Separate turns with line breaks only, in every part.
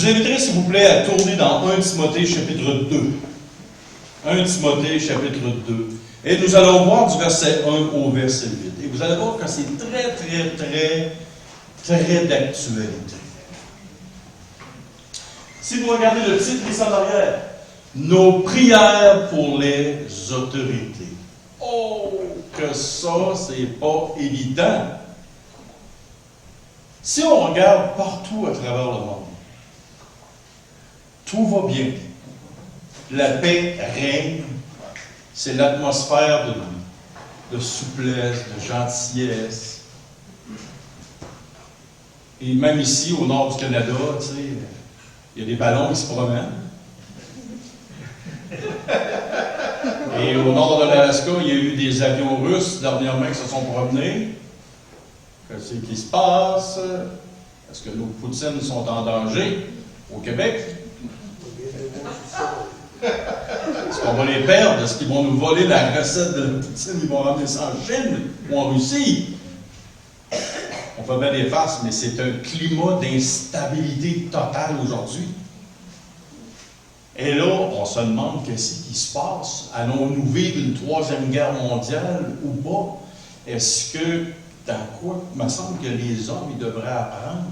inviterai, s'il vous plaît, à tourner dans 1 Timothée, chapitre 2. 1 Timothée, chapitre 2. Et nous allons voir du verset 1 au verset 8. Et vous allez voir que c'est très, très, très, très d'actualité. Si vous regardez le titre qui est en arrière, nos prières pour les autorités. Oh, que ça, c'est pas évident. Si on regarde partout à travers le monde, tout va bien. La paix règne. C'est l'atmosphère de souplesse, de gentillesse. Et même ici, au nord du Canada, tu sais, il y a des ballons qui se promènent. Et au nord de l'Alaska, il y a eu des avions russes dernièrement qui se sont promenés. Qu'est-ce qui se passe? Est-ce que nos poutines sont en danger au Québec? Est-ce qu'on va les perdre? Est-ce qu'ils vont nous voler la recette de la poutine? Ils vont ramener ça en Chine ou en Russie? On fait bien des farces, mais c'est un climat d'instabilité totale aujourd'hui. Et là, on se demande qu'est-ce qui se passe. Allons-nous vivre une 3e guerre mondiale ou pas? Est-ce que, dans quoi? Il me semble que les hommes, ils devraient apprendre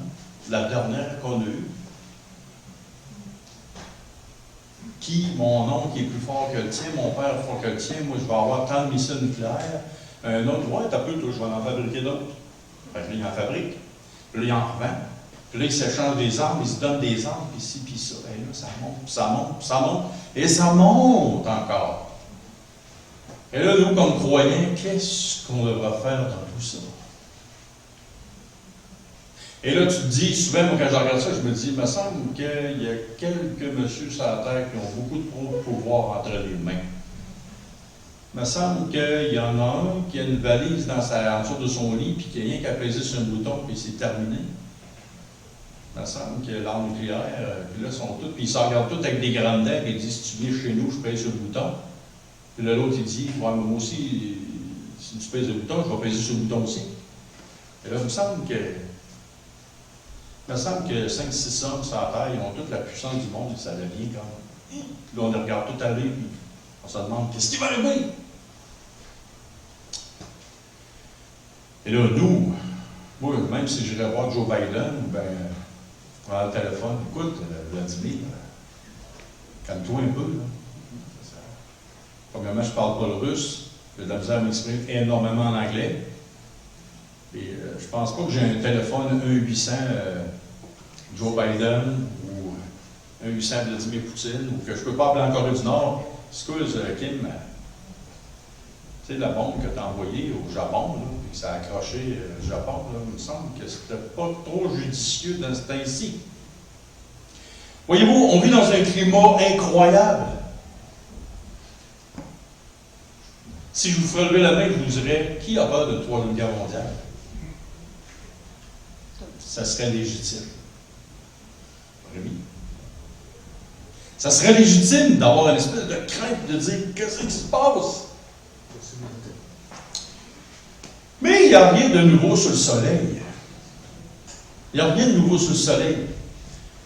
la dernière qu'on a eue. Qui, mon oncle, est plus fort que le tien, mon père est plus fort que le tien, moi je vais avoir tant de missiles nucléaires. Un autre, ouais, t'as peu, toi, je vais en fabriquer d'autres. Fait que là, il en fabrique, puis là, il en revend. Puis là, ils s'échangent des armes, ils se donnent des armes, puis ci, puis ça. Et là, ça monte, puis ça monte, puis ça monte, et ça monte encore. Et là, nous, comme croyants, qu'est-ce qu'on devra faire dans tout ça? Et là, tu te dis, souvent, moi, quand je regarde ça, je me dis, il me semble qu'il y a quelques messieurs sur la terre qui ont beaucoup de pouvoir entre les mains. Il me semble qu'il y en a un qui a une valise en dessous de son lit, puis qu'il n'y a rien qu'à peser sur un bouton, puis c'est terminé. Il me semble que l'arme nucléaire, puis là, ils sont tous, puis ils s'en regardent tous avec des grandes dents, et ils disent, si tu viens chez nous, je pèse sur le bouton. Puis là, l'autre, il dit, ouais, mais moi aussi, si tu pèses le bouton, je vais peser sur le bouton aussi. Et là, il me semble que 5-6 hommes sur la terre, ils ont toute la puissance du monde, et ça devient comme. Là, on les regarde tout aller, puis on se demande, qu'est-ce qui va arriver? Et là, nous, moi, même si j'irais voir Joe Biden, ben, prends le téléphone, écoute, Vladimir, calme-toi un peu, là. Premièrement, je ne parle pas le russe, j'ai de la misère à m'exprimer énormément en anglais. Et je pense pas que j'ai un téléphone 1-800 Joe Biden ou 1-800 Vladimir Poutine, ou que je ne peux pas appeler en Corée du Nord. Excuse, Kim, tu sais, la bombe que tu as envoyée au Japon, là, et que ça a accroché le Japon, là, il me semble que c'était pas trop judicieux dans ce temps-ci. Voyez-vous, on vit dans un climat incroyable. Si je vous ferais lever la main, je vous dirais, qui a peur de la 3e guerre mondiale? Ça serait légitime. Rémi? Ça serait légitime d'avoir une espèce de crainte de dire, qu'est-ce qui se passe? Mais il n'y a rien de nouveau sous le soleil. Il n'y a rien de nouveau sous le soleil.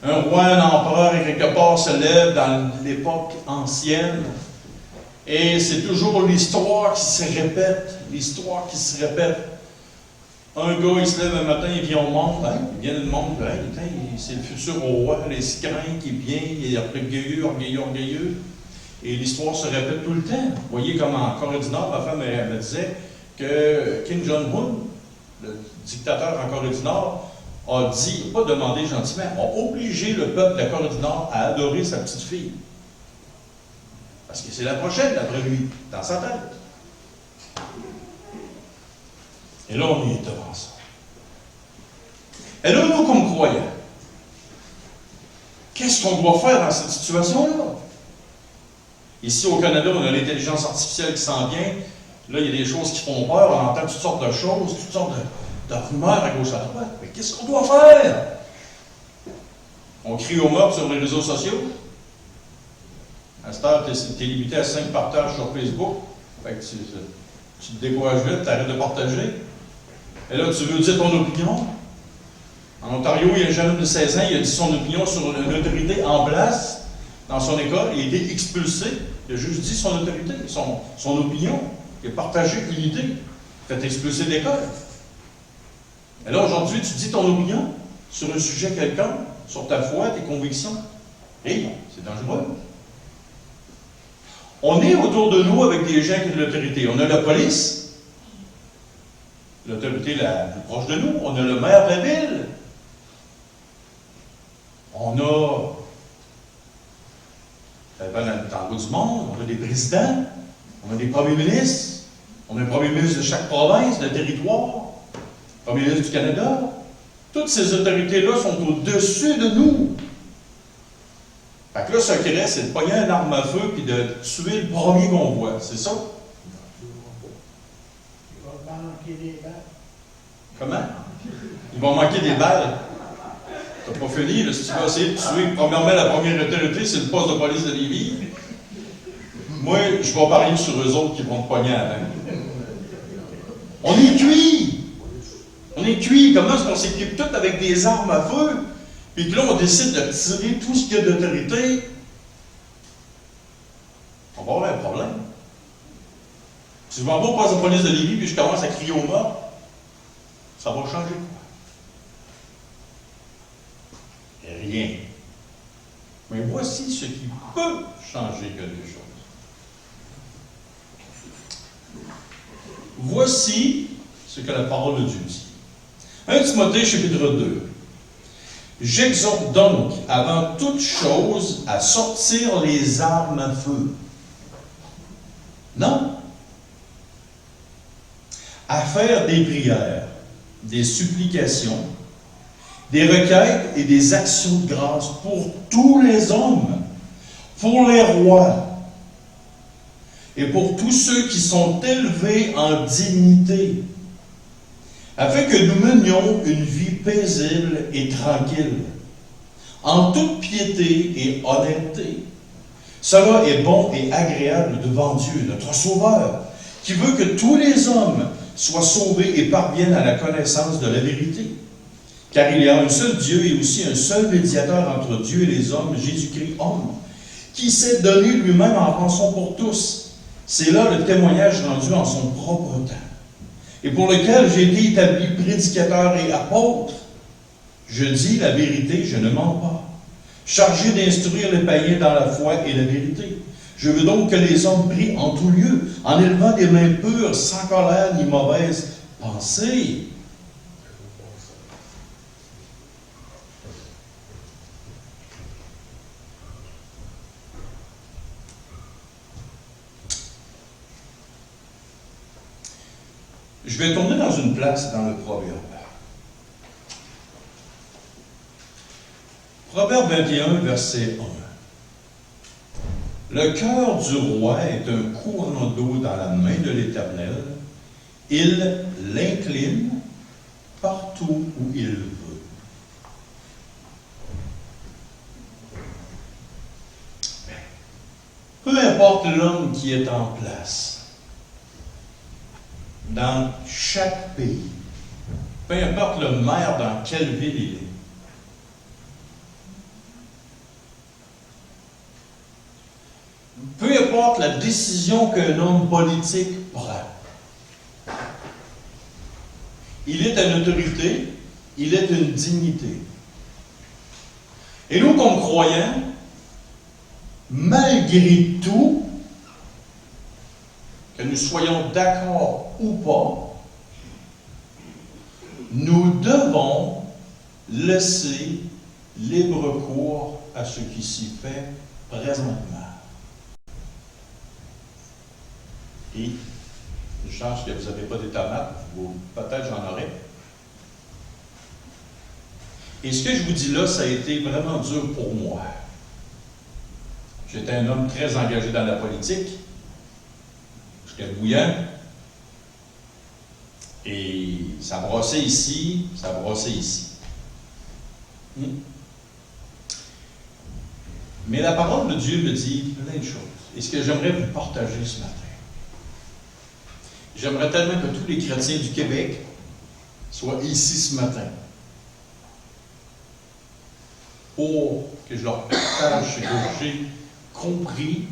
Un roi, un empereur, et quelque part, se lève dans l'époque ancienne. Et c'est toujours l'histoire qui se répète. L'histoire qui se répète. Un gars, il se lève un matin, il vient au monde. Hein? Il vient du monde. Hein? C'est le futur roi, les craint qui vient. Il est orgueilleux, orgueilleux, orgueilleux. Et l'histoire se répète tout le temps. Vous voyez comme en Corée du Nord, ma femme elle me disait que Kim Jong-un, le dictateur en Corée du Nord, a dit, pas demandé gentiment, a obligé le peuple de la Corée du Nord à adorer sa petite fille. Parce que c'est la prochaine, d'après lui, dans sa tête. Et là, on y est devant ça. Et là, nous, comme croyants, qu'est-ce qu'on doit faire dans cette situation-là? Ici, au Canada, on a l'intelligence artificielle qui s'en vient. Là, il y a des choses qui font peur. On entend toutes sortes de choses, toutes sortes de rumeurs à gauche à droite. Mais qu'est-ce qu'on doit faire? On crie au meurtre sur les réseaux sociaux. À cette heure, tu es limité à 5 partages sur Facebook. Fait que tu te décourages vite, tu arrêtes de partager. Et là, tu veux dire ton opinion. En Ontario, il y a un jeune homme de 16 ans, il a dit son opinion sur une autorité en place dans son école, il a été expulsé. Il a juste dit son autorité, son opinion. Il a partagé une idée. Il a fait expulser de l'école. Et là, aujourd'hui, tu dis ton opinion sur un sujet quelconque, sur ta foi, tes convictions. Et c'est dangereux. On est autour de nous avec des gens qui ont de l'autorité. On a la police, l'autorité la plus proche de nous. On a le maire de la ville. On a, dans le bout du monde, on a des présidents, on a des premiers ministres, on a un premier ministre de chaque province, de territoire, premier ministre du Canada. Toutes ces autorités-là sont au-dessus de nous. Fait que là, le secret, c'est de pogner une arme à feu et de tuer le premier qu'on voit. C'est ça?
Il va manquer des balles.
Comment? Il va manquer des balles. T'as pas fini, là, si tu vas essayer de tuer, premièrement, la première autorité, c'est le poste de police de Lévis. Moi, je vais parier sur eux autres qui vont te pogner avant. On est cuit! On est cuit. Comment est-ce qu'on s'équipe tout avec des armes à feu? Puis que là, on décide de tirer tout ce qu'il y a d'autorité. On va avoir un problème. Si je m'en vais au poste de police de Lévis puis je commence à crier au mort, ça va changer quoi? Rien. Mais voici ce qui peut changer quelque chose. Voici ce que la parole de Dieu dit. 1 Timothée, chapitre 2. J'exhorte donc, avant toute chose, à sortir les armes à feu. Non. À faire des prières, des supplications, des requêtes et des actions de grâce pour tous les hommes, pour les rois et pour tous ceux qui sont élevés en dignité, afin que nous menions une vie paisible et tranquille, en toute piété et honnêteté. Cela est bon et agréable devant Dieu, notre Sauveur, qui veut que tous les hommes soient sauvés et parviennent à la connaissance de la vérité. Car il y a un seul Dieu et aussi un seul médiateur entre Dieu et les hommes, Jésus-Christ, homme, qui s'est donné lui-même en rançon pour tous. C'est là le témoignage rendu en son propre temps, et pour lequel j'ai été établi prédicateur et apôtre. Je dis la vérité, je ne mens pas, chargé d'instruire les païens dans la foi et la vérité. Je veux donc que les hommes prient en tout lieu, en élevant des mains pures, sans colère ni mauvaise pensée. Je vais tourner dans une place dans le Proverbe. Proverbe 21, verset 1. Le cœur du roi est un courant d'eau dans la main de l'Éternel. Il l'incline partout où il veut. Peu importe l'homme qui est en place, dans chaque pays, peu importe le maire dans quelle ville il est, peu importe la décision qu'un homme politique prend, il est une autorité, il est une dignité. Et nous, comme croyants, malgré tout, que nous soyons d'accord ou pas, nous devons laisser libre cours à ce qui s'y fait présentement. Et une chance que vous n'avez pas des tomates, peut-être j'en aurais. Et ce que je vous dis là, ça a été vraiment dur pour moi. J'étais un homme très engagé dans la politique. J'étais bouillant. Et ça brossait ici, ça brossait ici. Mais la parole de Dieu me dit plein de choses. Et ce que j'aimerais vous partager ce matin, j'aimerais tellement que tous les chrétiens du Québec soient ici ce matin. pour que je leur partage ce que j'ai compris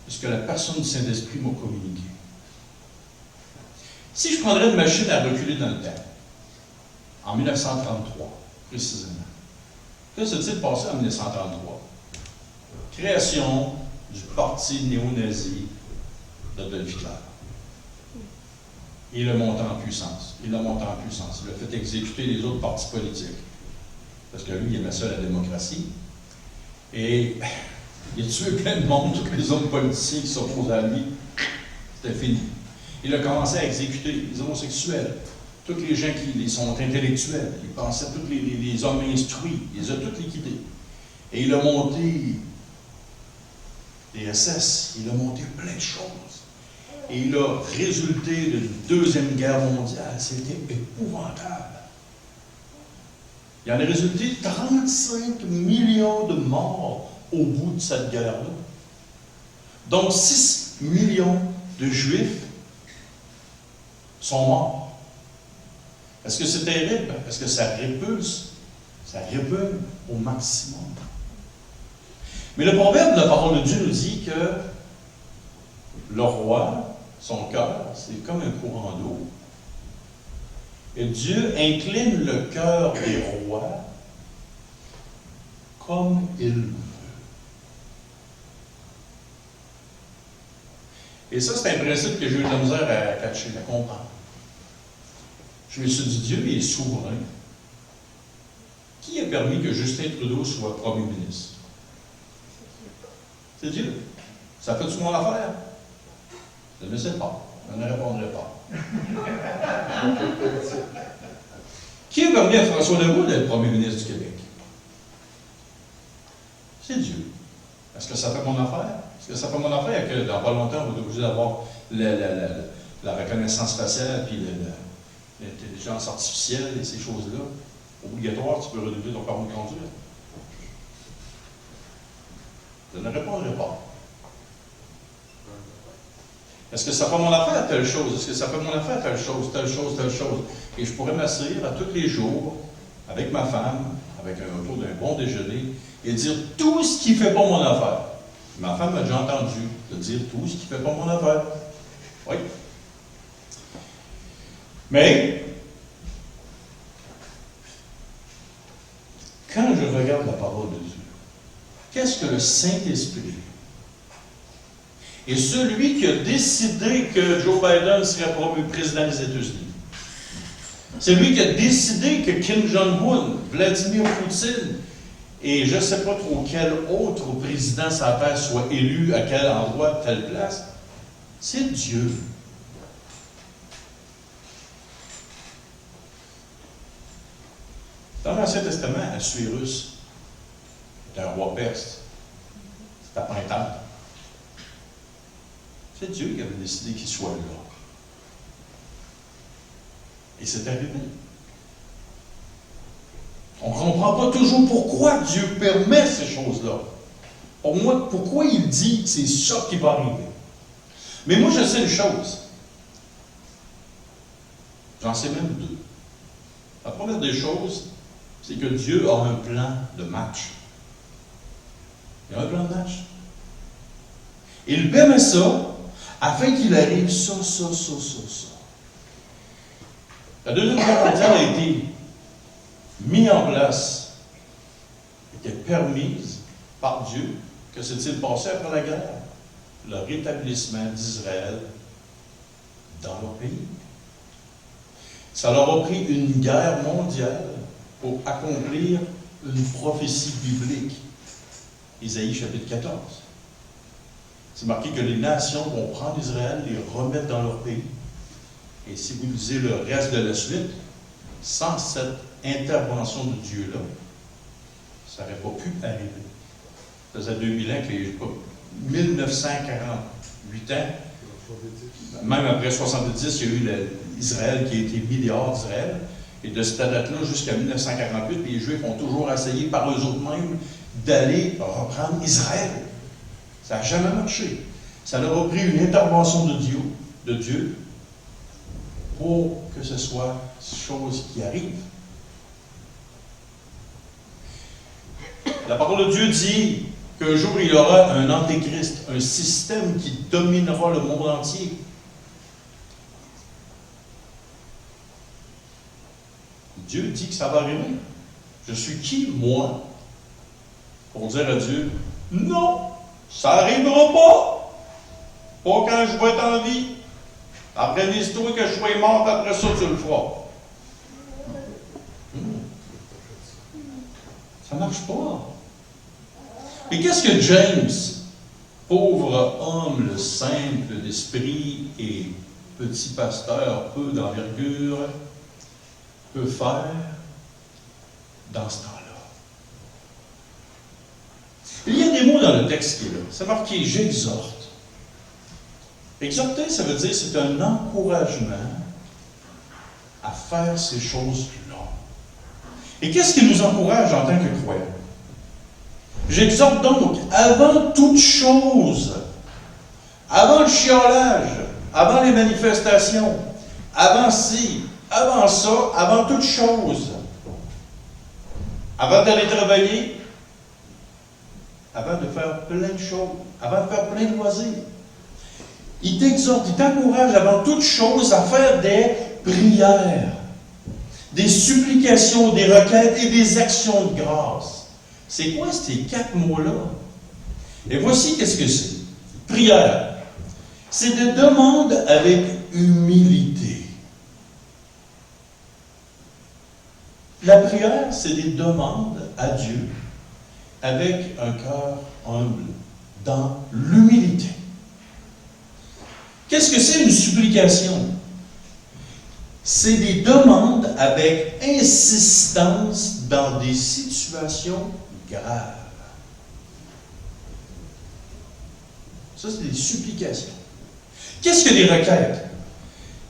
de ce que la personne du Saint-Esprit m'a communiqué. Si je prendrais une machine à reculer dans le temps, en 1933, précisément, que s'est-il passé en 1933? Création du parti néo-nazi d'Adolf Hitler. Il a monté en puissance. Il a fait exécuter les autres partis politiques. Parce que lui, il aimait ça, la démocratie. Et il a tué plein de monde, tous les hommes politiciens qui s'opposaient à lui. C'était fini. Il a commencé à exécuter les homosexuels, tous les gens qui sont intellectuels. Il pensait à tous les hommes instruits. Il les a tous liquidés. Et il a monté des SS. Il a monté plein de choses. Et il a résulté d'une deuxième guerre mondiale. C'était épouvantable. Il en a résulté 35 millions de morts au bout de cette guerre-là. Donc 6 millions de Juifs sont morts. Est-ce que c'est terrible? Est-ce que ça répulse? Ça répugne au maximum. Mais le proverbe de la parole de Dieu nous dit que le roi, son cœur, c'est comme un courant d'eau. Et Dieu incline le cœur des rois comme il veut. Et ça, c'est un principe que j'ai eu de la misère à catcher, à comprendre. Je me suis dit, Dieu est souverain. Qui a permis que Justin Trudeau soit premier ministre? C'est Dieu. Ça fait-tu mon affaire? Je ne sais pas. Je ne répondrai pas. Qui a permis à François Legault d'être premier ministre du Québec? C'est Dieu. Est-ce que ça fait mon affaire? Est-ce que ça fait mon affaire que dans pas longtemps, on va être obligé d'avoir la reconnaissance faciale puis l'intelligence artificielle et ces choses-là? Obligatoire, tu peux redoubler ton permis de conduire. Je ne répondrai pas. Est-ce que ça fait mon affaire telle chose? Est-ce que ça fait mon affaire telle chose, telle chose, telle chose? Et je pourrais m'asseoir à tous les jours avec ma femme, autour d'un bon déjeuner, et dire tout ce qui ne fait pas mon affaire. Ma femme m'a déjà entendu de dire tout ce qui ne fait pas mon affaire. Oui. Mais, quand je regarde la parole de Dieu, qu'est-ce que le Saint-Esprit et celui qui a décidé que Joe Biden serait promu président des États-Unis, c'est lui qui a décidé que Kim Jong-un, Vladimir Poutine et je ne sais pas trop quel autre président sur la Terre soit élu à quel endroit, telle place, c'est Dieu. Dans l'Ancien Testament, Assuérus est un roi perse. C'est à Pintante. C'est Dieu qui avait décidé qu'il soit là. Et c'est arrivé. On ne comprend pas toujours pourquoi Dieu permet ces choses-là. Pour moi, pourquoi il dit que c'est ça qui va arriver. Mais moi, je sais une chose. J'en sais même deux. La première des choses, c'est que Dieu a un plan de match. Il y a un plan de match. Il permet ça afin qu'il arrive ça. La Deuxième Guerre mondiale a été mise en place, était permise par Dieu. Que s'est-il passé après la guerre? Le rétablissement d'Israël dans leur pays. Ça leur a pris une guerre mondiale pour accomplir une prophétie biblique. Isaïe chapitre 14. C'est marqué que les nations vont prendre Israël et les remettre dans leur pays. Et si vous lisez le reste de la suite, sans cette intervention de Dieu-là, ça n'aurait pas pu arriver. Ça faisait 2000 ans que 1948 ans, même après 70, il y a eu Israël qui a été mis dehors d'Israël. Et de cette date-là jusqu'à 1948, les Juifs ont toujours essayé par eux-mêmes d'aller reprendre Israël. Ça n'a jamais marché. Ça leur a pris une intervention de Dieu pour que ce soit chose qui arrive. La parole de Dieu dit qu'un jour il y aura un antéchrist, un système qui dominera le monde entier. Dieu dit que ça va arriver. Je suis qui, moi, pour dire à Dieu, non, ça n'arrivera pas. Pas quand je vais être en vie. Après l'histoire que je sois mort, après ça, tu le feras. Ça ne marche pas. Et qu'est-ce que James, pauvre homme, le simple d'esprit et petit pasteur, peu d'envergure, peut faire dans ce temps-là? Il y a des mots dans le texte qui est là. C'est marqué « j'exhorte ». Exhorter, ça veut dire c'est un encouragement à faire ces choses-là. Et qu'est-ce qui nous encourage en tant que croyants? J'exhorte donc, avant toute chose, avant le chiolage, avant les manifestations, avant ci, avant ça, avant toute chose, avant d'aller travailler, avant de faire plein de choses, avant de faire plein de loisirs. Il t'exhorte, il t'encourage avant toute chose à faire des prières, des supplications, des requêtes et des actions de grâce. C'est quoi ces 4 mots-là? Et voici qu'est-ce que c'est. Prière. C'est des demandes avec humilité. La prière, c'est des demandes à Dieu avec un cœur humble, dans l'humilité. Qu'est-ce que c'est une supplication? C'est des demandes avec insistance dans des situations graves. Ça, c'est des supplications. Qu'est-ce que des requêtes?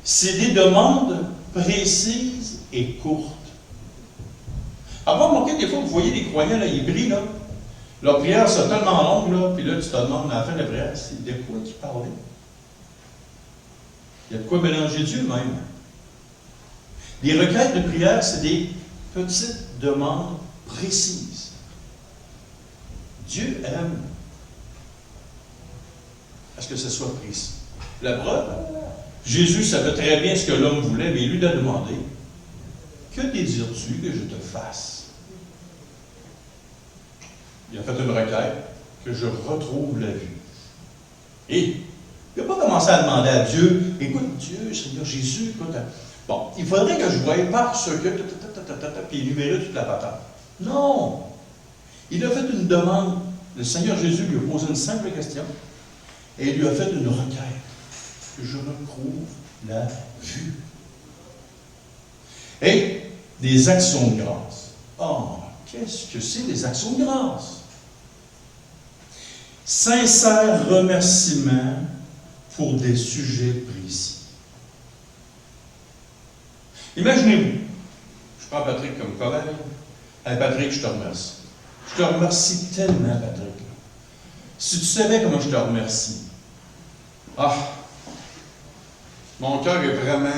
C'est des demandes précises et courtes. Alors, vous remarquez, des fois, vous voyez les croyants, là, ils brillent, là. Leur prière, c'est tellement longue, là, puis là, tu te demandes, à la fin de la prière, c'est de quoi qu'ils parlaient? Il y a de quoi mélanger Dieu, même. Les requêtes de prière, c'est des petites demandes précises. Dieu aime à ce que ce soit précis. La preuve, Jésus savait très bien ce que l'homme voulait, mais il lui a demandé, que désires-tu que je te fasse? Il a fait une requête, que je retrouve la vue. Et il n'a pas commencé à demander à Dieu, écoute Dieu, Seigneur Jésus, écoute, bon, il faudrait que je voie parce que, puis énumérer toute la patate. Non! Il a fait une demande. Le Seigneur Jésus lui a posé une simple question, et il lui a fait une requête, que je retrouve la vue. Et des actions de grâce. Oh, qu'est-ce que c'est des actions de grâce? Sincère remerciement pour des sujets précis. Imaginez-vous, je prends Patrick comme collègue. Hey Patrick, je te remercie. Je te remercie tellement, Patrick. Si tu savais comment je te remercie. Ah, mon cœur est vraiment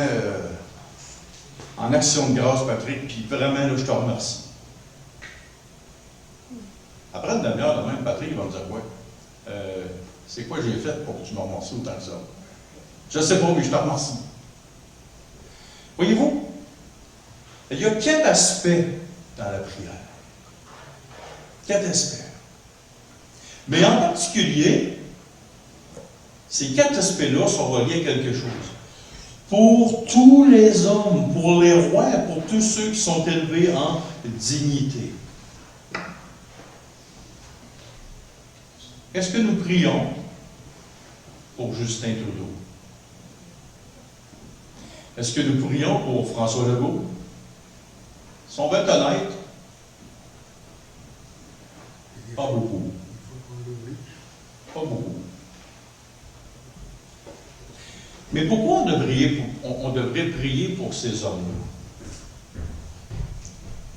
en action de grâce, Patrick, puis vraiment, là, je te remercie. Après une demi-heure de même, Patrick va me dire, ouais, c'est quoi j'ai fait pour que tu me remercies autant que ça? Je ne sais pas, mais je te remercie. Voyez-vous, il y a 4 aspects dans la prière. 4 aspects. Mais en particulier, ces 4 aspects-là sont reliés à quelque chose. Pour tous les hommes, pour les rois, pour tous ceux qui sont élevés en dignité. Est-ce que nous prions pour Justin Trudeau? Est-ce que nous prions pour François Legault? Si on va être honnête, pas beaucoup. Pas beaucoup. Mais pourquoi on devrait prier pour ces hommes-là?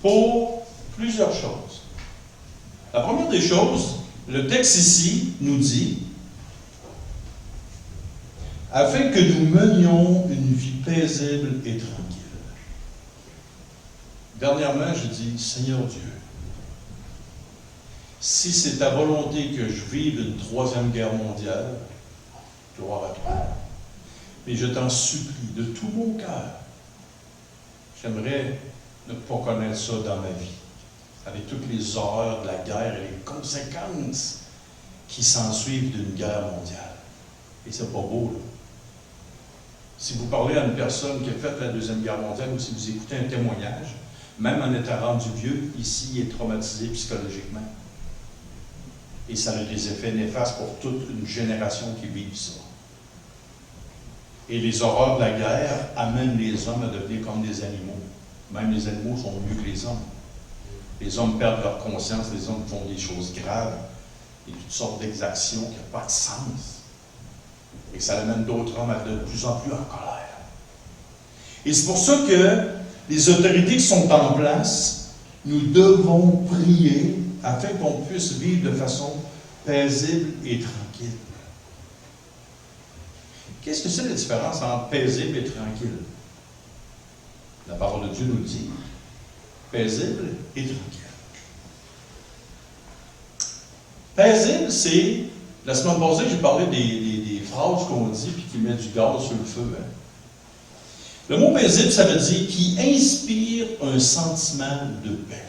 Pour plusieurs choses. La première des choses, le texte ici nous dit afin que nous menions une vie paisible et tranquille. Dernièrement, je dis, Seigneur Dieu, Si c'est ta volonté que je vive une troisième guerre mondiale, gloire à toi. Mais je t'en supplie de tout mon cœur. J'aimerais ne pas connaître ça dans ma vie, avec toutes les horreurs de la guerre et les conséquences qui s'ensuivent d'une guerre mondiale. Et c'est pas beau, là. Si vous parlez à une personne qui a fait la Deuxième Guerre mondiale ou si vous écoutez un témoignage, même en étant rendu vieux, ici, il est traumatisé psychologiquement. Et ça a des effets néfastes pour toute une génération qui vit ça. Et les horreurs de la guerre amènent les hommes à devenir comme des animaux. Même les animaux sont mieux que les hommes. Les hommes perdent leur conscience, les hommes font des choses graves et toutes sortes d'exactions qui n'ont pas de sens. Et ça amène d'autres hommes à être de plus en plus en colère. Et c'est pour ça que les autorités qui sont en place, nous devons prier afin qu'on puisse vivre de façon paisible et tranquille. Qu'est-ce que c'est la différence entre paisible et tranquille? La parole de Dieu nous le dit. Paisible et tranquille. Paisible, c'est... La semaine passée, j'ai parlé des phrases qu'on dit puis qui mettent du gaz sur le feu. Hein? Le mot paisible, ça veut dire qui inspire un sentiment de paix.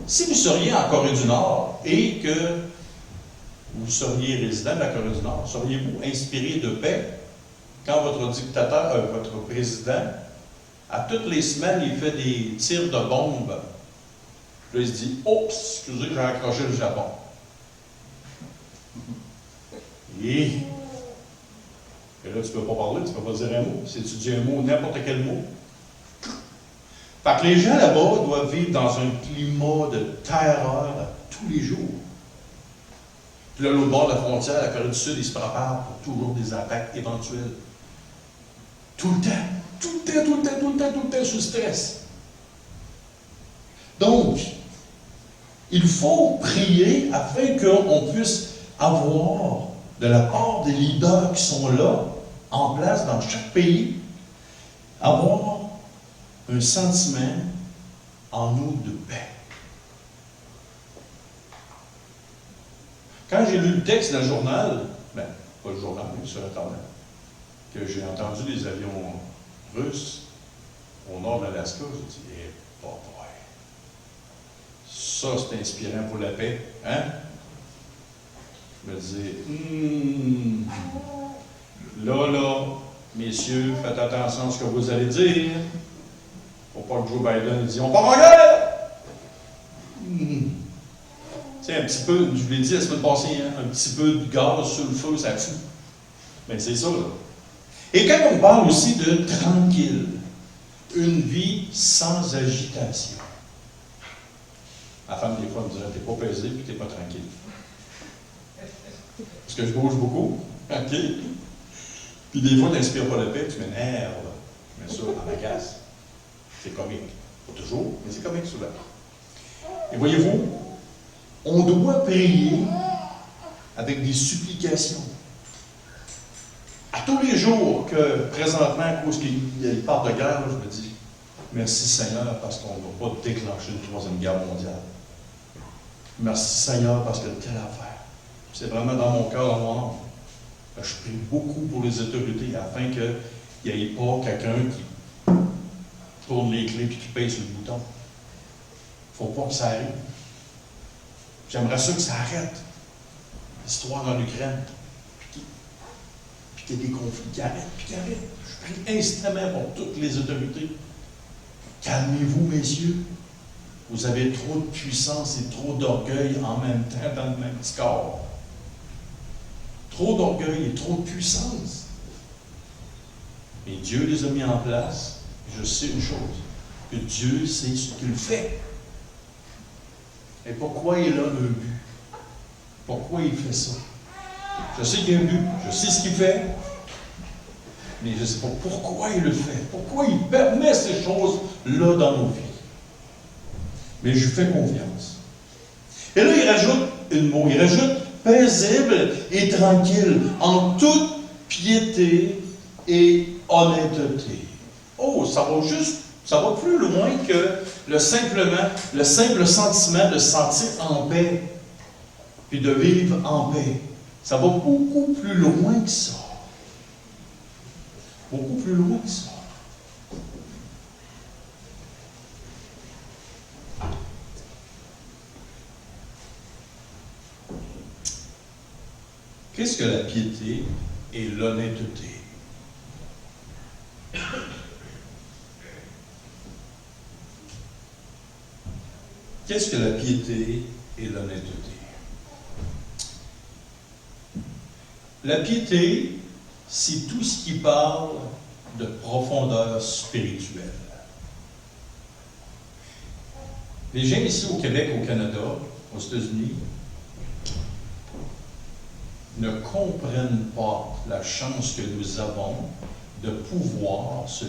Si vous seriez en Corée du Nord et que vous seriez résident de la Corée du Nord, seriez-vous inspiré de paix quand votre dictateur, votre président, à toutes les semaines, il fait des tirs de bombes? Puis là, il se dit « Oups, excusez, j'ai accroché le Japon. » Et là, tu ne peux pas parler, tu ne peux pas dire un mot. Si tu dis un mot, n'importe quel mot. Fait que les gens là-bas doivent vivre dans un climat de terreur tous les jours. Puis là, l'autre bord de la frontière, la Corée du Sud, ils se préparent pour toujours des attaques éventuelles. Tout le temps, sous stress. Donc, il faut prier afin qu'on puisse avoir, de la part des leaders qui sont là, en place dans chaque pays, avoir un sentiment en nous de paix. Quand j'ai lu le texte dans le journal, pas le journal, mais sur Internet, que j'ai entendu des avions russes au nord de l'Alaska, je me dis, boy, ça c'est inspirant pour la paix, hein? Je me dis, là, messieurs, faites attention à ce que vous allez dire. Faut pas que Joe Biden dise, on part en guerre! Tu sais, un petit peu, je vous l'ai dit la semaine passée, hein, un petit peu de gaz sur le feu, ça fout. Mais c'est ça, là. Et quand on parle aussi de tranquille, une vie sans agitation. Ma femme, des fois, me dirait, t'es pas paisible et t'es pas tranquille. Parce que je bouge beaucoup, OK? Puis des fois, tu n'inspires pas la paix, tu m'énerves. Je mets ça en agace. C'est comique. Pas toujours, mais c'est comique souvent. Et voyez-vous, on doit prier avec des supplications. À tous les jours que, présentement, à cause qu'il y a une part de guerre, je me dis, merci Seigneur, parce qu'on ne va pas déclencher une troisième guerre mondiale. Merci Seigneur, parce que telle affaire. C'est vraiment dans mon cœur, dans mon âme. Je prie beaucoup pour les autorités afin qu'il n'y ait pas quelqu'un qui tourne les clés et qui pèse sur le bouton. Il ne faut pas que ça arrive. J'aimerais ça que ça arrête. L'histoire en Ukraine. Puis qu'il y ait des conflits qui arrêtent, puis qui arrêtent. Je prie instamment pour toutes les autorités. Calmez-vous, messieurs. Vous avez trop de puissance et trop d'orgueil en même temps dans le même petit corps. Trop d'orgueil et trop de puissance. Mais Dieu les a mis en place. Je sais une chose, que Dieu sait ce qu'il fait. Et pourquoi il a un but? Pourquoi il fait ça? Je sais qu'il y a un but, je sais ce qu'il fait, mais je ne sais pas pourquoi il le fait. Pourquoi il permet ces choses-là dans nos vies. Mais je lui fais confiance. Et là, il rajoute une mot, il rajoute paisible et tranquille, en toute piété et honnêteté. Oh, ça va juste Ça va plus loin que le simple sentiment de se sentir en paix, puis de vivre en paix. Ça va beaucoup plus loin que ça. Beaucoup plus loin que ça. Qu'est-ce que la piété et l'honnêteté? Qu'est-ce que la piété et l'honnêteté? La piété, c'est tout ce qui parle de profondeur spirituelle. Les gens ici au Québec, au Canada, aux États-Unis, ne comprennent pas la chance que nous avons de pouvoir se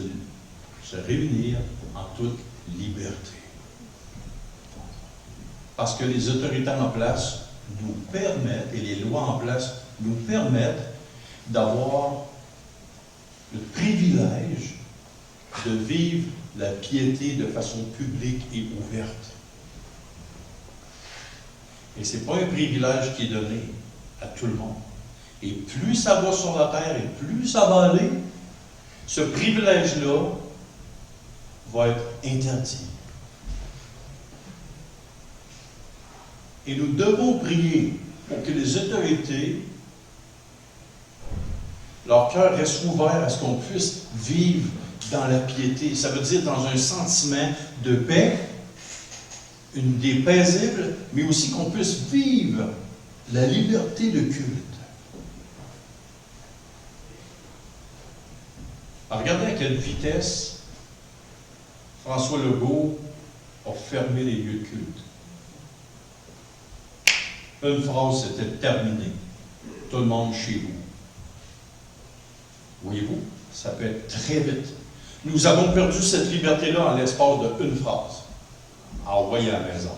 réunir en toute liberté. Parce que les autorités en place nous permettent, et les lois en place nous permettent d'avoir le privilège de vivre la piété de façon publique et ouverte. Et ce n'est pas un privilège qui est donné à tout le monde. Et plus ça va sur la terre et plus ça va aller, ce privilège-là va être interdit. Et nous devons prier pour que les autorités, leur cœur reste ouvert à ce qu'on puisse vivre dans la piété. Ça veut dire dans un sentiment de paix, une idée paisible, mais aussi qu'on puisse vivre la liberté de culte. Alors, regardez à quelle vitesse François Legault a fermé les lieux de culte. Une phrase, c'était terminé. Tout le monde chez vous. Voyez-vous, ça peut être très vite. Nous avons perdu cette liberté-là en l'espace d'une phrase. Envoyez à la maison.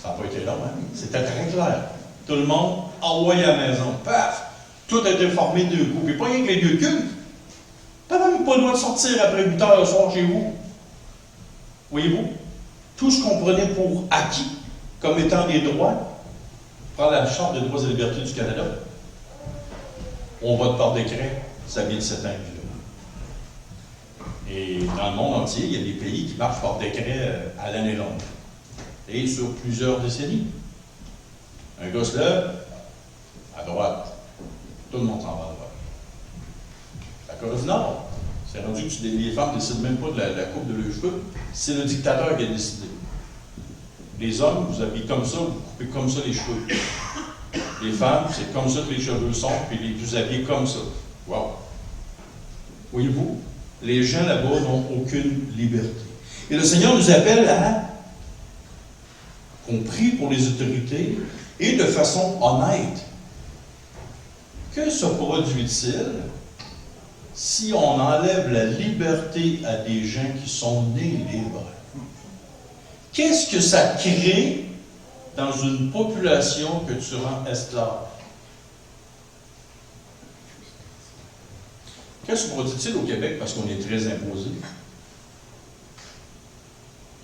Ça n'a pas été long, hein? C'était très clair. Tout le monde, envoyé à la maison. Paf! Tout a été formé de coups. Puis pas rien que les lieux de culte. Tu n'as même pas le droit de sortir après 8 heures le soir chez vous. Voyez-vous? Tout ce qu'on prenait pour acquis, comme étant des droits, prends la Charte des droits et libertés du Canada, on vote par décret, ça vient de s'éteindre. Et dans le monde entier, il y a des pays qui marchent par décret à l'année longue. Et sur plusieurs décennies. Un gars se lève, à droite. Tout le monde s'en va à droite. La Corée du Nord, c'est rendu que les femmes ne décident même pas de la coupe de leurs cheveux. C'est le dictateur qui a décidé. Les hommes, vous habillez comme ça, vous coupez comme ça les cheveux. Les femmes, c'est comme ça que les cheveux sont, puis vous habillez comme ça. Wow! Voyez-vous, les gens là-bas n'ont aucune liberté. Et le Seigneur nous appelle à qu'on prie pour les autorités et de façon honnête. Que se produit-il si on enlève la liberté à des gens qui sont nés libres? Qu'est-ce que ça crée dans une population que tu rends esclave? Que se produit-il au Québec parce qu'on est très imposé?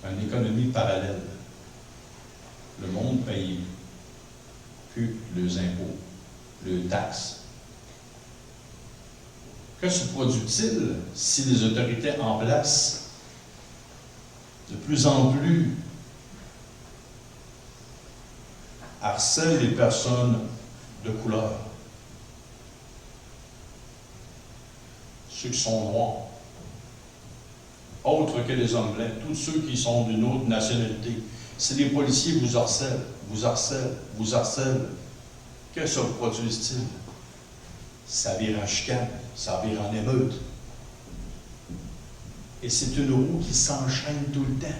Une économie parallèle. Le monde paye plus les impôts, les taxes. Que se produit-il si les autorités en place de plus en plus harcèlent les personnes de couleur? Ceux qui sont noirs, autres que les hommes blancs, tous ceux qui sont d'une autre nationalité. Si les policiers vous harcèlent, vous harcèlent, vous harcèlent, que se produit-il? Ça vire en chicane, ça vire en émeute. Et c'est une roue qui s'enchaîne tout le temps.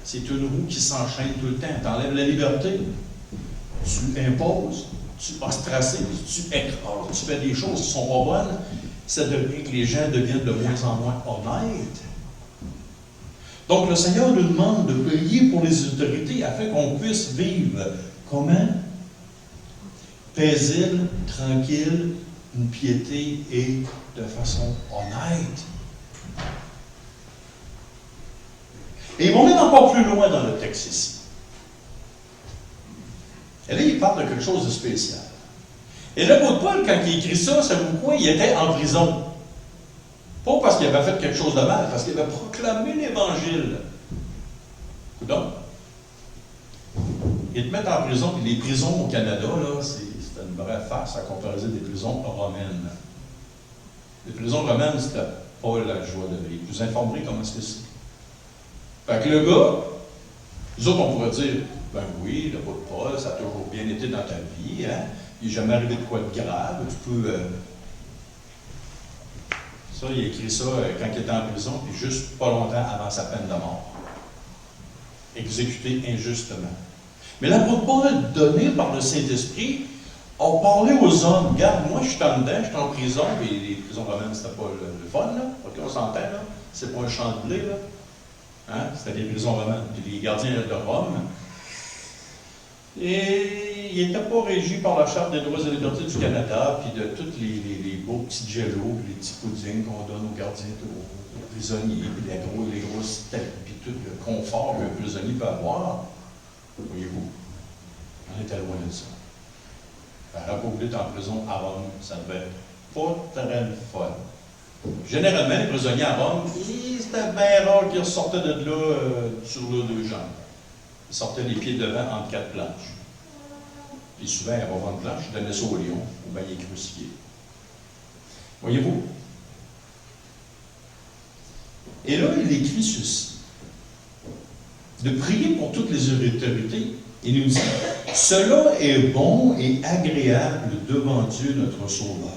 C'est une roue qui s'enchaîne tout le temps. Tu enlèves la liberté, tu imposes, tu ostracises, tu écrases, tu fais des choses qui ne sont pas bonnes. Ça devient que les gens deviennent de moins en moins honnêtes. Donc le Seigneur nous demande de prier pour les autorités afin qu'on puisse vivre comment? Paisible, tranquille, une piété et de façon honnête. Et ils vont même encore plus loin dans le texte ici. Et là, il parle de quelque chose de spécial. Et l'apôtre Paul, quand il écrit ça, savez-vous quoi? Il était en prison. Pas parce qu'il avait fait quelque chose de mal, parce qu'il avait proclamé l'Évangile. Donc, ils te mettent en prison, puis les prisons au Canada, là, c'est une vraie farce à comparer des prisons romaines. Les prisons romaines, c'était pas la joie de vivre. Je vous informerai comment est-ce que c'est. Fait que le gars, nous autres, on pourrait dire, ben oui, l'apôtre Paul, ça a toujours bien été dans ta vie, hein? Il n'est jamais arrivé de quoi de grave, tu peux... Ça, il a écrit ça quand il était en prison, puis juste pas longtemps avant sa peine de mort. Exécuté injustement. Mais l'apôtre Paul, donné par le Saint-Esprit, a parlé aux hommes. Regarde, moi, je suis en dedans, je suis en prison, et les prisons romaines, c'était pas le fun, là. OK, on s'entend, là. C'est pas un champ de blé, là. Hein? C'était des prisons romaines. Puis les gardiens de Rome. Et il n'était pas régi par la Charte des droits et libertés du Canada, puis de tous les beaux petits jellos, puis les petits puddings qu'on donne aux gardiens, aux prisonniers, puis les grosses têtes, puis tout le confort qu'un prisonnier peut avoir. Voyez-vous, on était loin de ça. Rapporter en prison à Rome, ça devait être pas très le fun. Généralement, les prisonniers à Rome, c'était bien rare qu'ils ressortaient de là sur leurs deux jambes. Ils sortaient les pieds devant entre quatre planches. Puis souvent, avant de planche, ils donnaient ça au lion, ou bien ils crucifiaient. Voyez-vous? Et là, il écrit ceci. De prier pour toutes les autorités. Il nous dit, cela est bon et agréable devant Dieu notre Sauveur,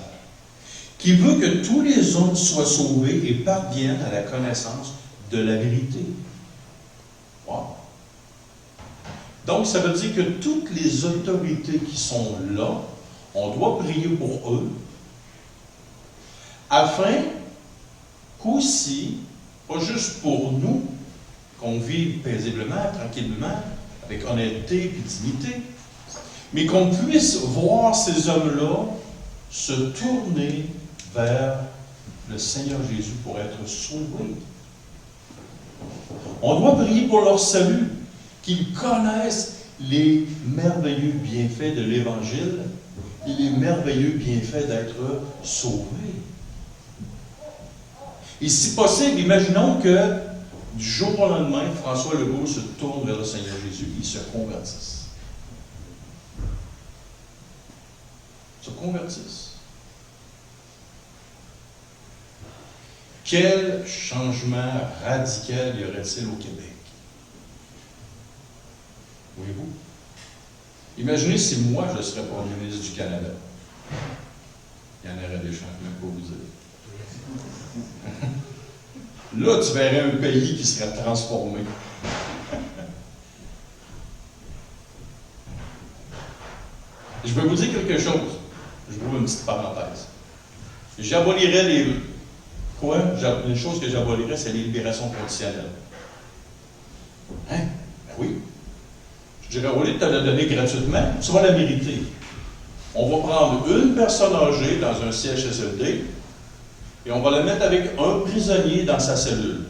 qui veut que tous les hommes soient sauvés et parviennent à la connaissance de la vérité. Wow. Donc, ça veut dire que toutes les autorités qui sont là, on doit prier pour eux, afin qu'aussi, pas juste pour nous, qu'on vive paisiblement, tranquillement, avec honnêteté et dignité, mais qu'on puisse voir ces hommes-là se tourner vers le Seigneur Jésus pour être sauvés. On doit prier pour leur salut, qu'ils connaissent les merveilleux bienfaits de l'Évangile et les merveilleux bienfaits d'être sauvés. Et si possible, imaginons que du jour au lendemain, François Legault se tourne vers le Seigneur Jésus, il se convertisse. Se convertisse. Quel changement radical y aurait-il au Québec? Voyez-vous? Imaginez si moi, je serais Premier ministre du Canada. Il y en aurait des changements pour vous dire. Là, tu verrais un pays qui serait transformé. Je vais vous dire quelque chose. Je vous ouvre une petite parenthèse. J'abolirais les... Quoi? Une chose que j'abolirais, c'est les libérations conditionnelles. Hein? Ben oui. Je dirais, au lieu de te la donner gratuitement, tu vas la mériter. On va prendre une personne âgée dans un CHSLD et on va la mettre avec un prisonnier dans sa cellule.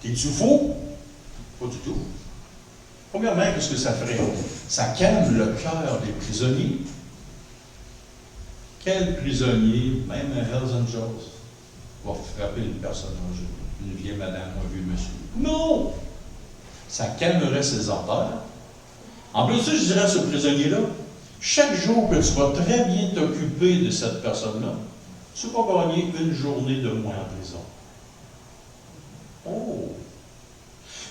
T'es-tu fou? Pas du tout. Premièrement, qu'est-ce que ça ferait? Ça calme le cœur des prisonniers. Quel prisonnier, même un Hells Angels, va frapper une personne âgée? Une vieille madame, un vieux monsieur? Non! Ça calmerait ses ardeurs. En plus, je dirais à ce prisonnier-là, chaque jour que tu vas très bien t'occuper de cette personne-là, tu vas gagner une journée de moins en prison. Oh!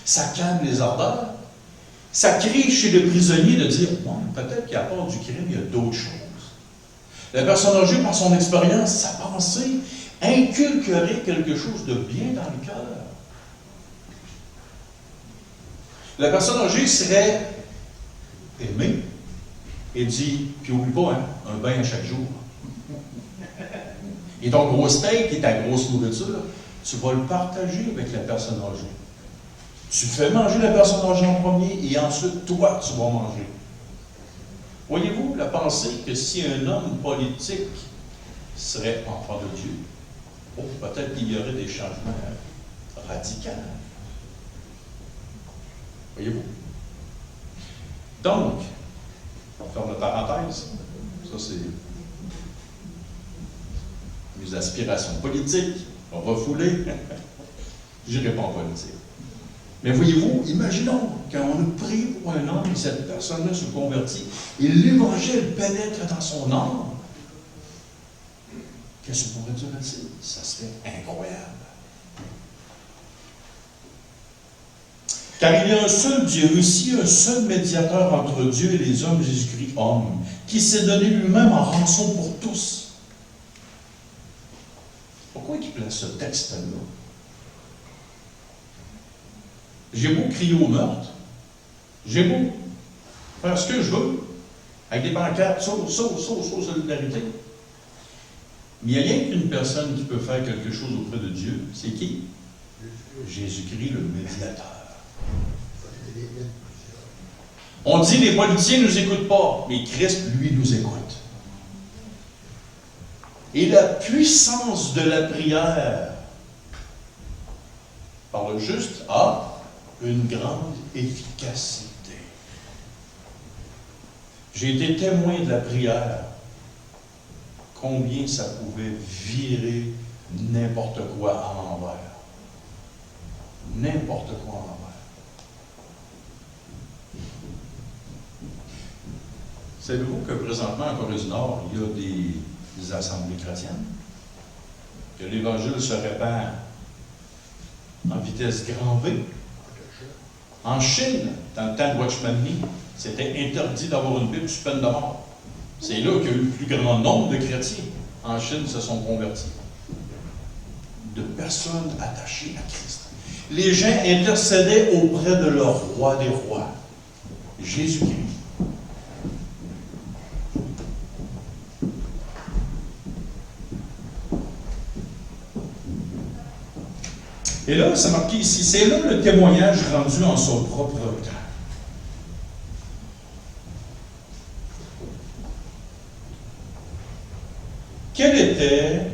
Ça calme les ardeurs. Ça crée chez le prisonnier de dire, bon, peut-être qu'à part du crime, il y a d'autres choses. La personne âgée, par son expérience, sa pensée, inculquerait quelque chose de bien dans le cœur. La personne âgée serait aimée et dit, puis oublie pas, hein, un bain à chaque jour. Et ton gros steak et ta grosse nourriture, tu vas le partager avec la personne âgée. Tu fais manger la personne âgée en premier et ensuite, toi, tu vas manger. Voyez-vous la pensée que si un homme politique serait enfant de Dieu, oh, peut-être qu'il y aurait des changements radicaux. Voyez-vous? Donc, on ferme la parenthèse. Ça, c'est mes aspirations politiques. On va fouler. Je n'irai pas en politique. Mais voyez-vous, imaginons quand on a prié pour un homme et cette personne-là se convertit et l'Évangile pénètre dans son âme. Qu'est-ce que pourrait dire ainsi? Ça serait incroyable. Car il y a un seul Dieu, aussi un seul médiateur entre Dieu et les hommes, Jésus-Christ, homme, qui s'est donné lui-même en rançon pour tous. Pourquoi il place ce texte-là? J'ai beau crier au meurtre, j'ai beau faire ce que je veux, avec des pancartes, solidarité. Mais il n'y a rien qu'une personne qui peut faire quelque chose auprès de Dieu. C'est qui? Jésus-Christ, le médiateur. On dit les politiciens ne nous écoutent pas, mais Christ, lui, nous écoute. Et la puissance de la prière par le juste a une grande efficacité. J'ai été témoin de la prière. Combien ça pouvait virer n'importe quoi à l'envers. N'importe quoi à l'envers. Savez-vous que présentement, en Corée du Nord, il y a des assemblées chrétiennes? Que l'Évangile se répand en vitesse grand V. En Chine, dans le temps de Watchman Nee, c'était interdit d'avoir une Bible sous peine de mort. C'est là qu'il y a eu le plus grand nombre de chrétiens en Chine se sont convertis. De personnes attachées à Christ. Les gens intercédaient auprès de leur roi des rois, Jésus-Christ. Et là, c'est marqué ici, c'est là le témoignage rendu en son propre temps. Quel était,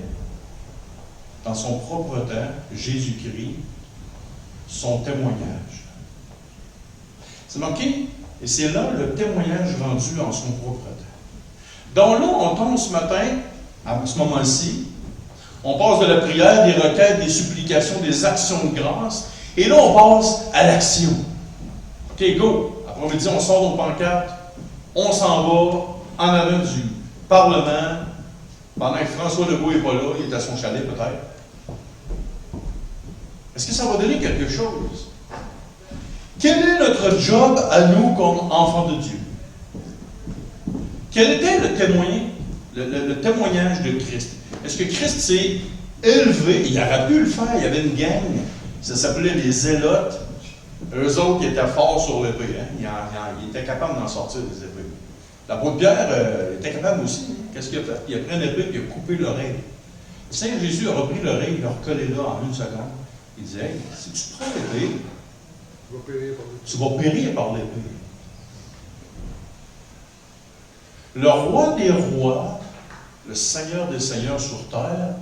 dans son propre temps, Jésus-Christ, son témoignage? C'est marqué, et c'est là le témoignage rendu en son propre temps. Donc là, on tombe ce matin, à ce moment-ci, on passe de la prière, des requêtes, des supplications, des actions de grâce, et là, on passe à l'action. OK, go! Après-midi, on sort nos pancartes, on s'en va en avant du Parlement. Pendant que François Legault n'est pas là, il est à son chalet peut-être. Est-ce que ça va donner quelque chose? Quel est notre job à nous comme enfants de Dieu? Quel était le témoignage de Christ? Est-ce que Christ s'est élevé? Il aurait pu le faire, il y avait une gang, ça s'appelait les Zélotes. Eux autres, ils étaient forts sur l'épée. Hein? Ils étaient capables d'en sortir des épées. L'apôtre Pierre était capable aussi. Qu'est-ce qu'il a fait? Il a pris une épée et il a coupé l'oreille. Saint Jésus a repris l'oreille, il a recollé là en une seconde. Il disait, hey, si tu prends l'épée, tu vas périr par l'épée. Le roi des rois, le Seigneur des seigneurs sur terre,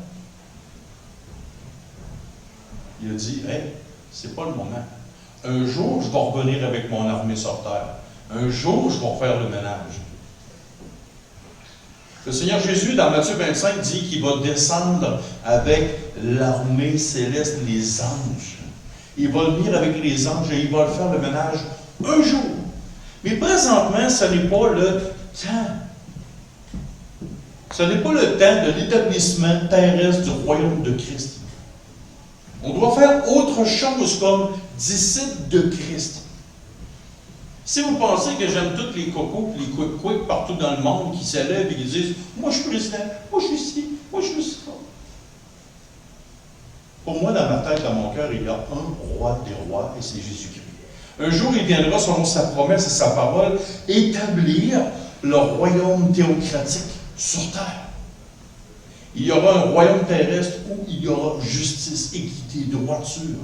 il a dit, hey, c'est pas le moment. Un jour, je vais revenir avec mon armée sur terre. Un jour, je vais refaire le ménage. Le Seigneur Jésus, dans Matthieu 25, dit qu'il va descendre avec l'armée céleste, les anges. Il va venir avec les anges et il va faire le ménage un jour. Mais présentement, ce n'est pas le temps. Ce n'est pas le temps de l'établissement terrestre du royaume de Christ. On doit faire autre chose comme disciples de Christ. Si vous pensez que j'aime tous les cocos et les quick-quick partout dans le monde qui s'élèvent et qui disent « Moi, je suis président, moi, je suis ci, moi, je suis ça. » Pour moi, dans ma tête, dans mon cœur, il y a un roi des rois et c'est Jésus-Christ. Un jour, il viendra, selon sa promesse et sa parole, établir le royaume théocratique sur terre. Il y aura un royaume terrestre où il y aura justice, équité, droiture,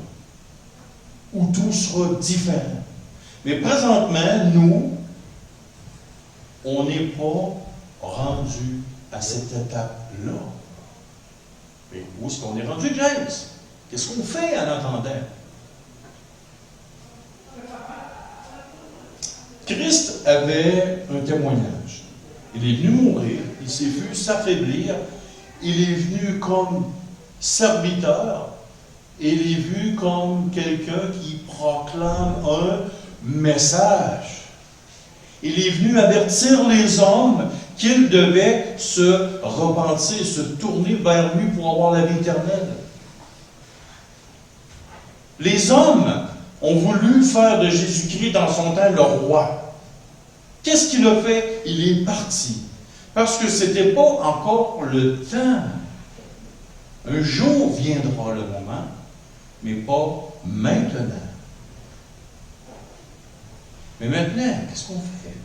où tout sera différent. Mais présentement, nous, on n'est pas rendu à cette étape-là. Mais où est-ce qu'on est rendu, James? Qu'est-ce qu'on fait en attendant? Christ avait un témoignage. Il est venu mourir, il s'est vu s'affaiblir, il est venu comme serviteur, et il est vu comme quelqu'un qui proclame un message. Il est venu avertir les hommes qu'ils devaient se repentir, se tourner vers lui pour avoir la vie éternelle. Les hommes ont voulu faire de Jésus-Christ dans son temps le roi. Qu'est-ce qu'il a fait? Il est parti. Parce que ce n'était pas encore le temps. Un jour viendra le moment, mais pas maintenant. Mais maintenant, qu'est-ce qu'on fait?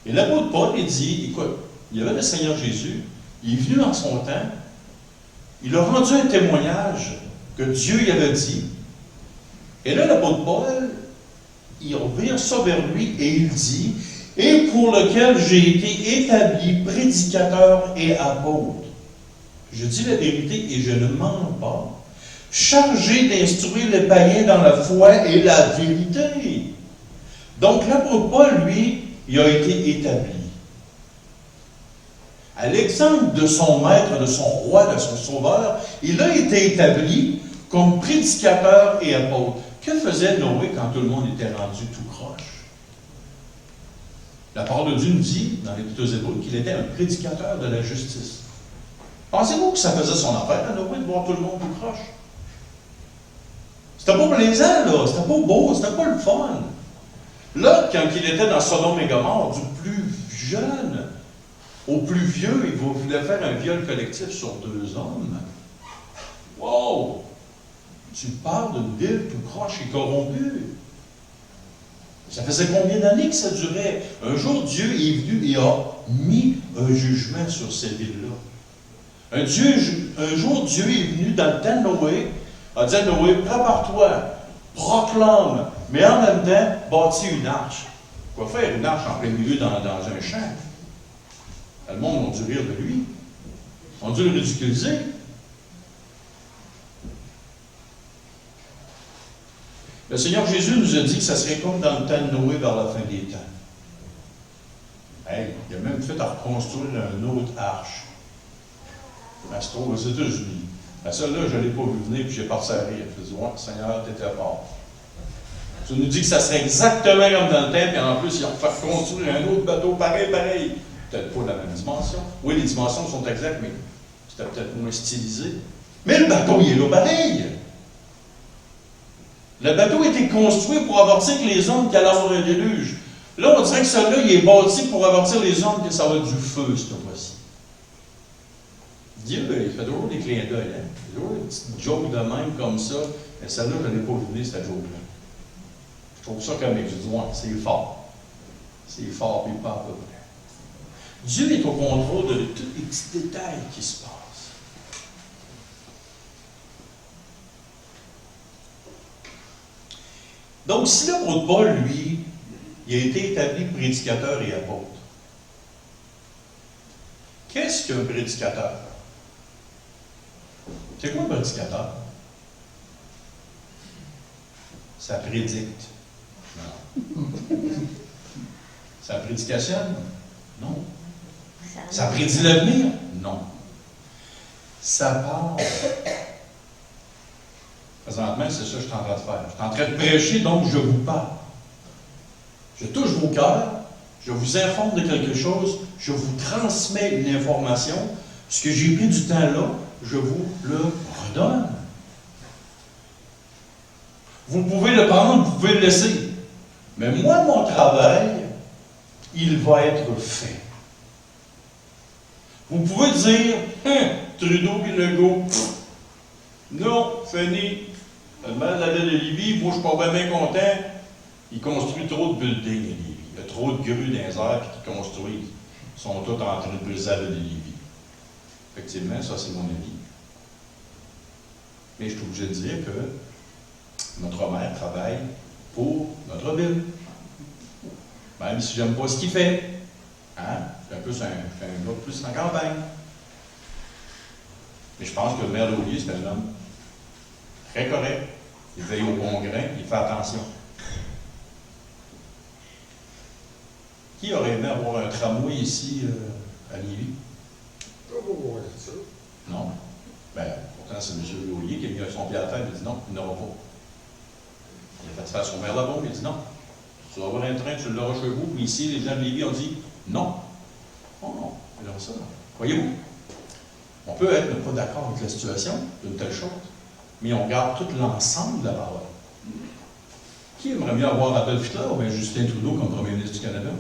Et l'apôtre Paul, il dit, écoute, il y avait le Seigneur Jésus, il est venu dans son temps, il a rendu un témoignage que Dieu y avait dit. Et là, l'apôtre Paul, il revient ça vers lui et il dit, et pour lequel j'ai été établi prédicateur et apôtre. Je dis la vérité et je ne mens pas. Chargé d'instruire les païens dans la foi et la vérité. Donc l'apôtre Paul, lui, il a été établi. À l'exemple de son maître, de son roi, de son sauveur, il a été établi comme prédicateur et apôtre. Que faisait Noé quand tout le monde était rendu tout croche? La parole de Dieu nous dit, dans l'Épître aux Hébreux, qu'il était un prédicateur de la justice. Pensez-vous que ça faisait son affaire à Noé de voir tout le monde tout croche? C'était pas plaisant, là. C'était pas beau. C'était pas le fun. Là, quand il était dans Sodome et Gomorrhe, du plus jeune au plus vieux, il voulait faire un viol collectif sur 2 hommes. Wow! Tu parles d'une ville tout croche et corrompue. Ça faisait combien d'années que ça durait? Un jour, Dieu est venu et a mis un jugement sur ces villes-là. Un jour, Dieu est venu dans le temps de Noé, a dit à Noé, prépare-toi, proclame, mais en même temps, bâtis une arche. Quoi faire une arche en plein milieu dans un champ? Le monde a dû rire de lui. On a dû le ridiculiser. Le Seigneur Jésus nous a dit que ça serait comme dans le temps de Noé vers la fin des temps. Hey, il a même fait à reconstruire une autre arche. Elle se trouve aux États-Unis. Celle-là, je ne l'ai pas vu venir, puis j'ai passé à rire. Je me dis, ouais, Seigneur, t'étais fort. Tu nous dis que ça serait exactement comme dans le temps, puis en plus, il a fait construire un autre bateau pareil. Peut-être pas la même dimension. Oui, les dimensions sont exactes, mais c'était peut-être moins stylisé. Mais le bateau, il est là pareil. Le bateau a été construit pour avertir les hommes qu'il allait avoir un déluge. Là, on dirait que celui-là, il est bâti pour avertir les hommes que ça va être du feu, cette fois-ci. Dieu, il fait toujours des clins d'œil. Hein? Il fait toujours des petites jokes de même comme ça. Mais celle-là, je ne l'ai pas vu venir, cette joke-là. Je trouve ça comique. Je dis, ouais, c'est fort. C'est fort, puis pas à peu près. Dieu est au contrôle de tous les petits détails qui se passent. Donc, si l'apôtre Paul, lui, il a été établi prédicateur et apôtre, qu'est-ce qu'un prédicateur? C'est quoi un prédicateur? Ça prédicte. Non. Ça prédicationne? Non. Ça prédit l'avenir? Non. Ça parle. Présentement, c'est ça que je suis en train de faire. Je suis en train de prêcher, donc je vous parle. Je touche vos cœurs, je vous informe de quelque chose, je vous transmets une information. Ce que j'ai pris du temps là, je vous le redonne. Vous pouvez le prendre, vous pouvez le laisser. Mais moi, mon travail, il va être fait. Vous pouvez dire, Trudeau et Legault, non, fini. Le maire de la ville de Lévis, moi je suis pas bien content, il construit trop de buildings à Lévis. Il y a trop de grues dans les airs qui construisent. Ils sont tous en train de briser la ville de Lévis. Effectivement, ça c'est mon avis. Mais je suis obligé de dire que notre maire travaille pour notre ville. Même si j'aime pas ce qu'il fait. Hein? C'est un peu un gars plus en campagne. Mais je pense que le maire d'Olivier, c'est un homme très correct. Il veille au bon grain, il fait attention. Qui aurait aimé avoir un tramway ici à Lévis? Non. Ben, pourtant, c'est M. Loyer qui a mis son pied à la tête. Il a dit non, il n'aura pas. Il a fait faire son maire là-bas, mais il a dit non. Tu vas avoir un train, tu l'auras chez vous. Mais ici, les gens de Lévis ont dit non. Oh non, alors ça. Voyez-vous, on peut être pas d'accord avec la situation d'une telle chose, mais on garde tout l'ensemble de la parole. Qui aimerait mieux avoir Adolf Hitler ou bien Justin Trudeau comme premier ministre du Canada?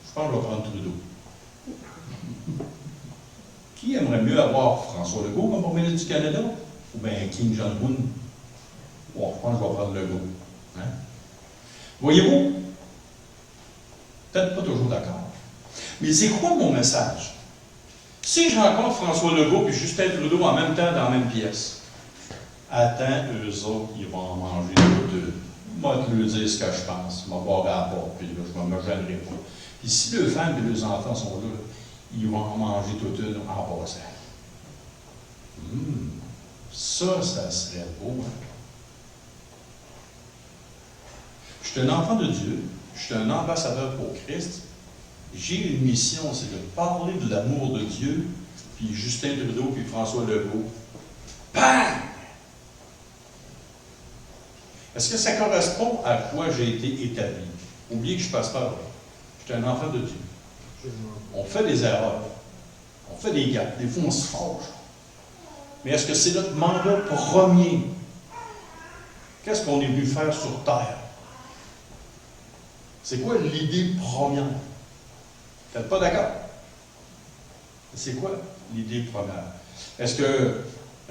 Je pense que je vais prendre Trudeau. Qui aimerait mieux avoir François Legault comme premier ministre du Canada ou bien Kim Jong-un? Bon, je pense que je vais prendre Legault. Hein? Voyez-vous, peut-être pas toujours d'accord. Mais c'est quoi mon message? Si je rencontre François Legault et Justin Trudeau en même temps dans la même pièce, attends, eux autres, ils vont en manger tous deux. Moi, te le dire ce que je pense. Je vais boire à la porte, puis là, je ne me gênerai pas. Puis si les femmes et les enfants sont là, ils vont en manger toute une en passant. Ça serait beau, hein? Je suis un enfant de Dieu, je suis un ambassadeur pour Christ. J'ai une mission, c'est de parler de l'amour de Dieu, puis Justin Trudeau, puis François Legault. Bang! Est-ce que ça correspond à quoi j'ai été établi? Oubliez que je passe par là. Je suis un enfant de Dieu. On fait des erreurs. On fait des gaffes. Des fois, on se fâche. Mais est-ce que c'est notre mandat premier? Qu'est-ce qu'on est venu faire sur Terre? C'est quoi l'idée première? Vous n'êtes pas d'accord? C'est quoi l'idée première? Est-ce que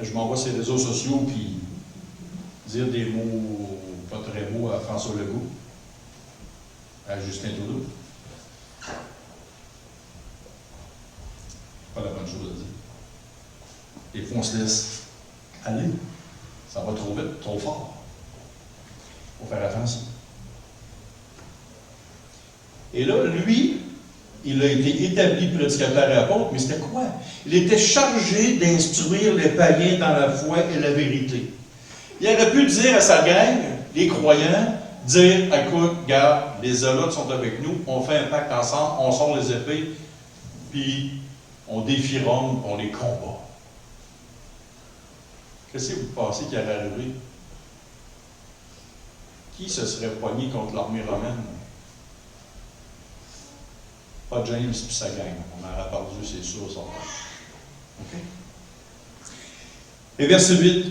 je m'envoie sur les réseaux sociaux puis dire des mots pas très beaux à François Legault, à Justin Trudeau? C'est pas la bonne chose à dire. Des fois, on se laisse aller. Ça va trop vite, trop fort. Il faut faire attention. Et là, lui, il a été établi prédicateur et apôtre, mais c'était quoi? Il était chargé d'instruire les païens dans la foi et la vérité. Il aurait pu dire à sa gang, les croyants, dire, écoute, regarde, les Zélotes sont avec nous, on fait un pacte ensemble, on sort les épées, puis on défie Rome, on les combat. Qu'est-ce que vous pensez qui allait arriver? Qui se serait poigné contre l'armée romaine? Pas James et sa gang. On en a perdu, c'est sûr, ça. OK? Et verset 8.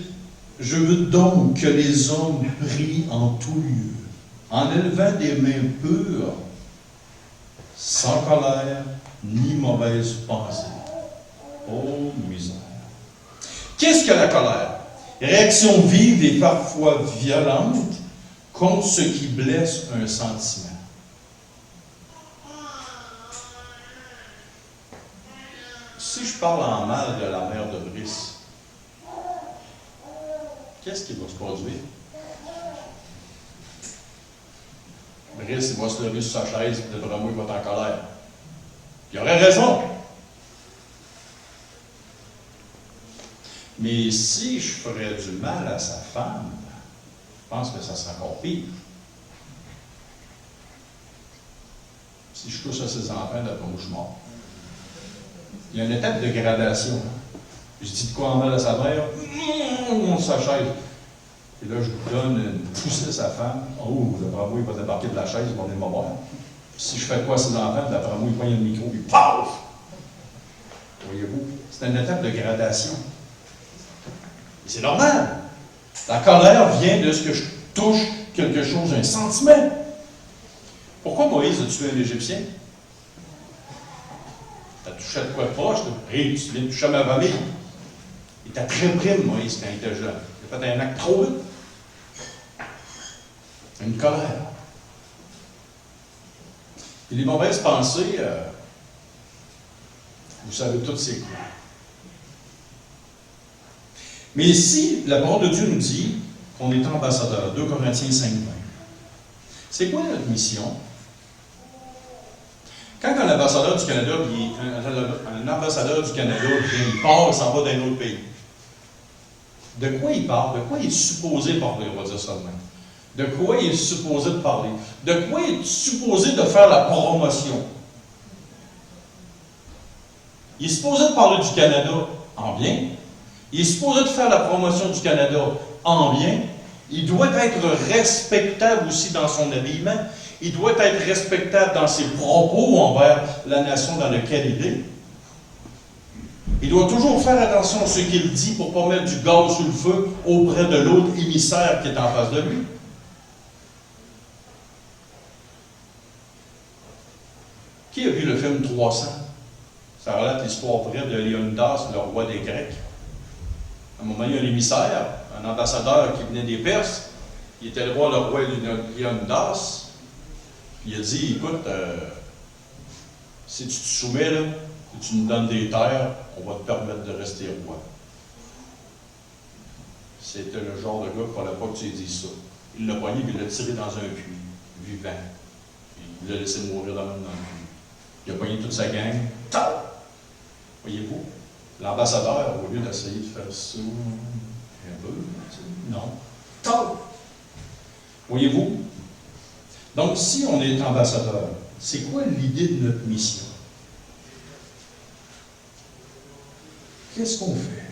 Je veux donc que les hommes prient en tout lieu, en élevant des mains pures, sans colère, ni mauvaise pensée. Oh, misère. Qu'est-ce que la colère? Réaction vive et parfois violente contre ce qui blesse un sentiment. Si je parle en mal de la mère de Brice, qu'est-ce qui va se produire? Brice, il va se lever sur sa chaise, et d'après moi, il va être en colère. Il aurait raison. Mais si je ferais du mal à sa femme, je pense que ça serait encore pire. Si je touche à ses enfants, d'après moi, je suis mort. Il y a une étape de gradation. Je dis de quoi en mal à sa mère, on monte sa chaise. Et là, je donne une poussée à sa femme. Oh, d'après moi, il va débarquer de la chaise, il va venir me voir. Si je fais quoi à ses enfants, d'après moi, il pogne le micro, puis paf! Voyez-vous, c'est une étape de gradation. Et c'est normal. La colère vient de ce que je touche quelque chose, un sentiment. Pourquoi Moïse a tué un Égyptien? Tu as touché à quoi de proche? Hey, tu viens de toucher à ma famille. Il était très prime, Moïse, quand il était jeune. Il a fait un acte trop vite. Une colère. Et les mauvaises pensées, vous savez toutes c'est quoi. Mais ici, la parole de Dieu nous dit qu'on est ambassadeur. 2 Corinthiens 5:20. C'est quoi notre mission? Quand un ambassadeur du Canada, un ambassadeur du Canada vient, il part, il s'en va d'un autre pays. De quoi il parle? De quoi il est supposé parler, on va dire ça de même? De quoi il est supposé de parler? De quoi il est supposé de faire la promotion? Il est supposé de parler du Canada en bien. Il est supposé de faire la promotion du Canada en bien. Il doit être respectable aussi dans son habillement. Il doit être respectable dans ses propos envers la nation dans laquelle il est. Il doit toujours faire attention à ce qu'il dit pour ne pas mettre du gaz sur le feu auprès de l'autre émissaire qui est en face de lui. Qui a vu le film 300? Ça relate l'histoire vraie de Léonidas, le roi des Grecs. À un moment, il y a un émissaire, un ambassadeur qui venait des Perses. Il était allé voir le roi Léonidas. Il a dit, écoute, si tu te soumets, là, si tu nous donnes des terres, on va te permettre de rester roi. C'était le genre de gars qu'il ne fallait pas que tu lui dises ça. Il l'a pogné et il l'a tiré dans un puits, vivant. Il l'a laissé mourir dans le puits. Il a pogné toute sa gang. Tau! Voyez-vous, l'ambassadeur, au lieu d'essayer de faire ça un peu, non. Tau! Voyez-vous? Donc, si on est ambassadeur, c'est quoi l'idée de notre mission? Qu'est-ce qu'on fait?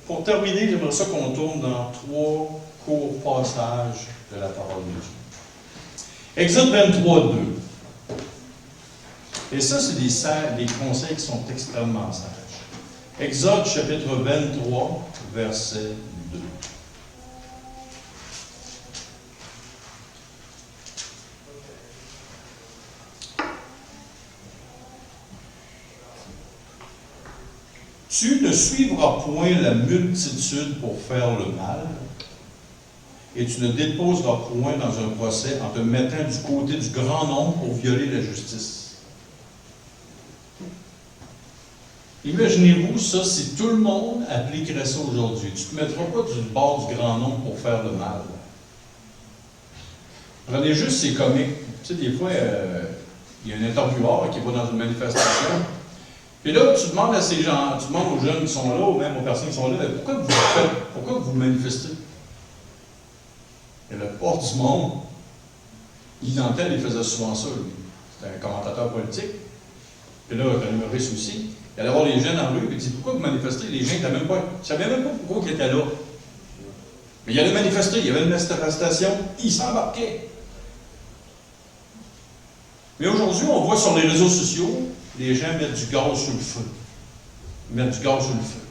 Pour terminer, j'aimerais ça qu'on tourne dans 3 courts passages de la parole de Dieu. Exode 23, 2. Et ça, c'est des conseils qui sont extrêmement sages. Exode chapitre 23, verset 2. Tu ne suivras point la multitude pour faire le mal, et tu ne déposeras point dans un procès en te mettant du côté du grand nombre pour violer la justice. Imaginez-vous ça, si tout le monde appliquerait ça aujourd'hui. Tu ne te mettras pas du bord du grand nombre pour faire le mal. Prenez juste ces comiques. Tu sais, des fois, il y a un intervieweur qui va dans une manifestation. Puis là, tu demandes à ces gens, tu demandes aux jeunes qui sont là, ou même aux personnes qui sont là, pourquoi vous manifestez? Et la plupart du monde, Guy Nantel, il faisait souvent ça, lui. C'était un commentateur politique. Puis là, un humoriste aussi. Il allait voir les jeunes en rue, puis il dit, pourquoi vous manifestez? Les gens ne savaient même pas pourquoi ils étaient là. Mais il allait manifester, il y avait une manifestation, il s'embarquait. Mais aujourd'hui, on voit sur les réseaux sociaux, les gens mettent du gaz sur le feu. Ils mettent du gaz sur le feu.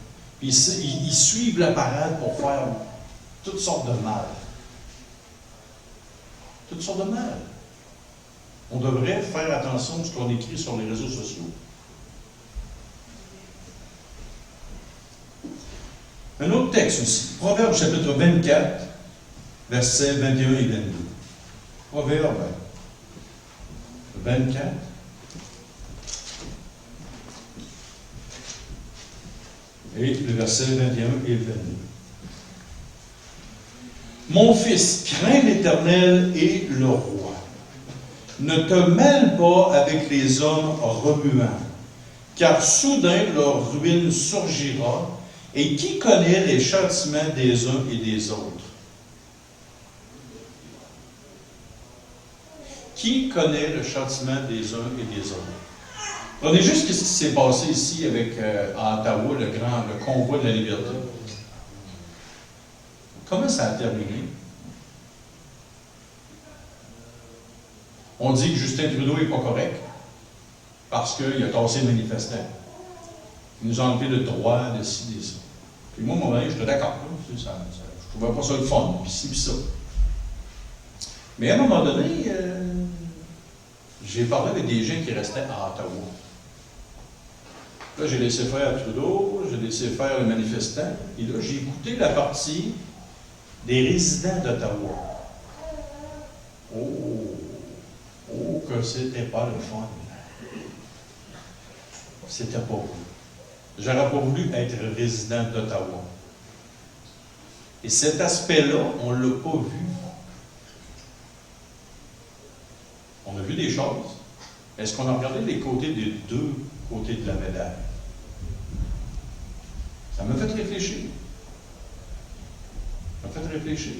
Puis ils suivent la parade pour faire toutes sortes de mal. Toutes sortes de mal. On devrait faire attention à ce qu'on écrit sur les réseaux sociaux. Un autre texte aussi. Proverbe chapitre 24, versets 21 et 22. Proverbe 24. Et le verset 21 et 22. Mon fils, crains l'Éternel et le roi. Ne te mêle pas avec les hommes remuants, car soudain leur ruine surgira, et qui connaît les châtiments des uns et des autres? Qui connaît le châtiment des uns et des autres? Prenez juste ce qui s'est passé ici avec, à Ottawa, le convoi de la liberté. Comment ça a terminé? On dit que Justin Trudeau n'est pas correct parce qu'il a tassé les manifestants. Il nous a enlevé le droit de ci, de ça. Puis moi, mon mari, j'étais d'accord. Je ne trouvais pas ça le fun, puis ci, puis ça. Mais à un moment donné, j'ai parlé avec des gens qui restaient à Ottawa. Là, j'ai laissé faire Trudeau, j'ai laissé faire les manifestants, et là, j'ai écouté la partie des résidents d'Ottawa. Oh, que c'était pas le fun. C'était pas beau. J'aurais pas voulu être résident d'Ottawa. Et cet aspect-là, on ne l'a pas vu. On a vu des choses. Est-ce qu'on a regardé les côtés des deux côtés de la médaille? Ça m'a fait réfléchir. Ça m'a fait réfléchir.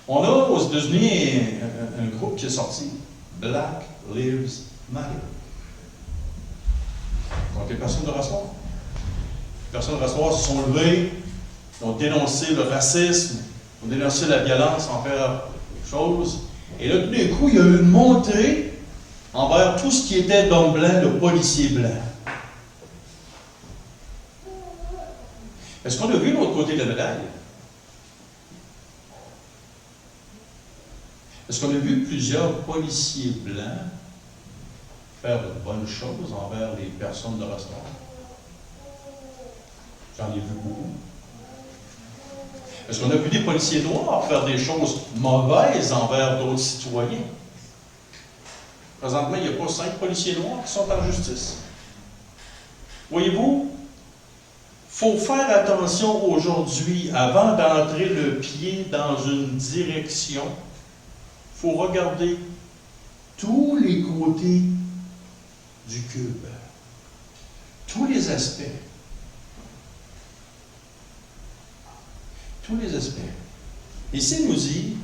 On a aux États-Unis un groupe qui est sorti, Black Lives Matter. Donc les personnes de race noire. Les personnes de race noire se sont levées, ont dénoncé le racisme, ont dénoncé la violence envers les choses. Et là, tout d'un coup, il y a eu une montée envers tout ce qui était d'hommes blancs, de policiers blancs. Est-ce qu'on a vu l'autre côté de la médaille? Est-ce qu'on a vu plusieurs policiers blancs faire de bonnes choses envers les personnes de race noire? J'en ai vu beaucoup. Est-ce qu'on a vu des policiers noirs faire des choses mauvaises envers d'autres citoyens? Présentement, il n'y a pas 5 policiers noirs qui sont en justice. Voyez-vous, il faut faire attention aujourd'hui, avant d'entrer le pied dans une direction, il faut regarder tous les côtés du cube, tous les aspects. Tous les aspects. Ici, il nous dit,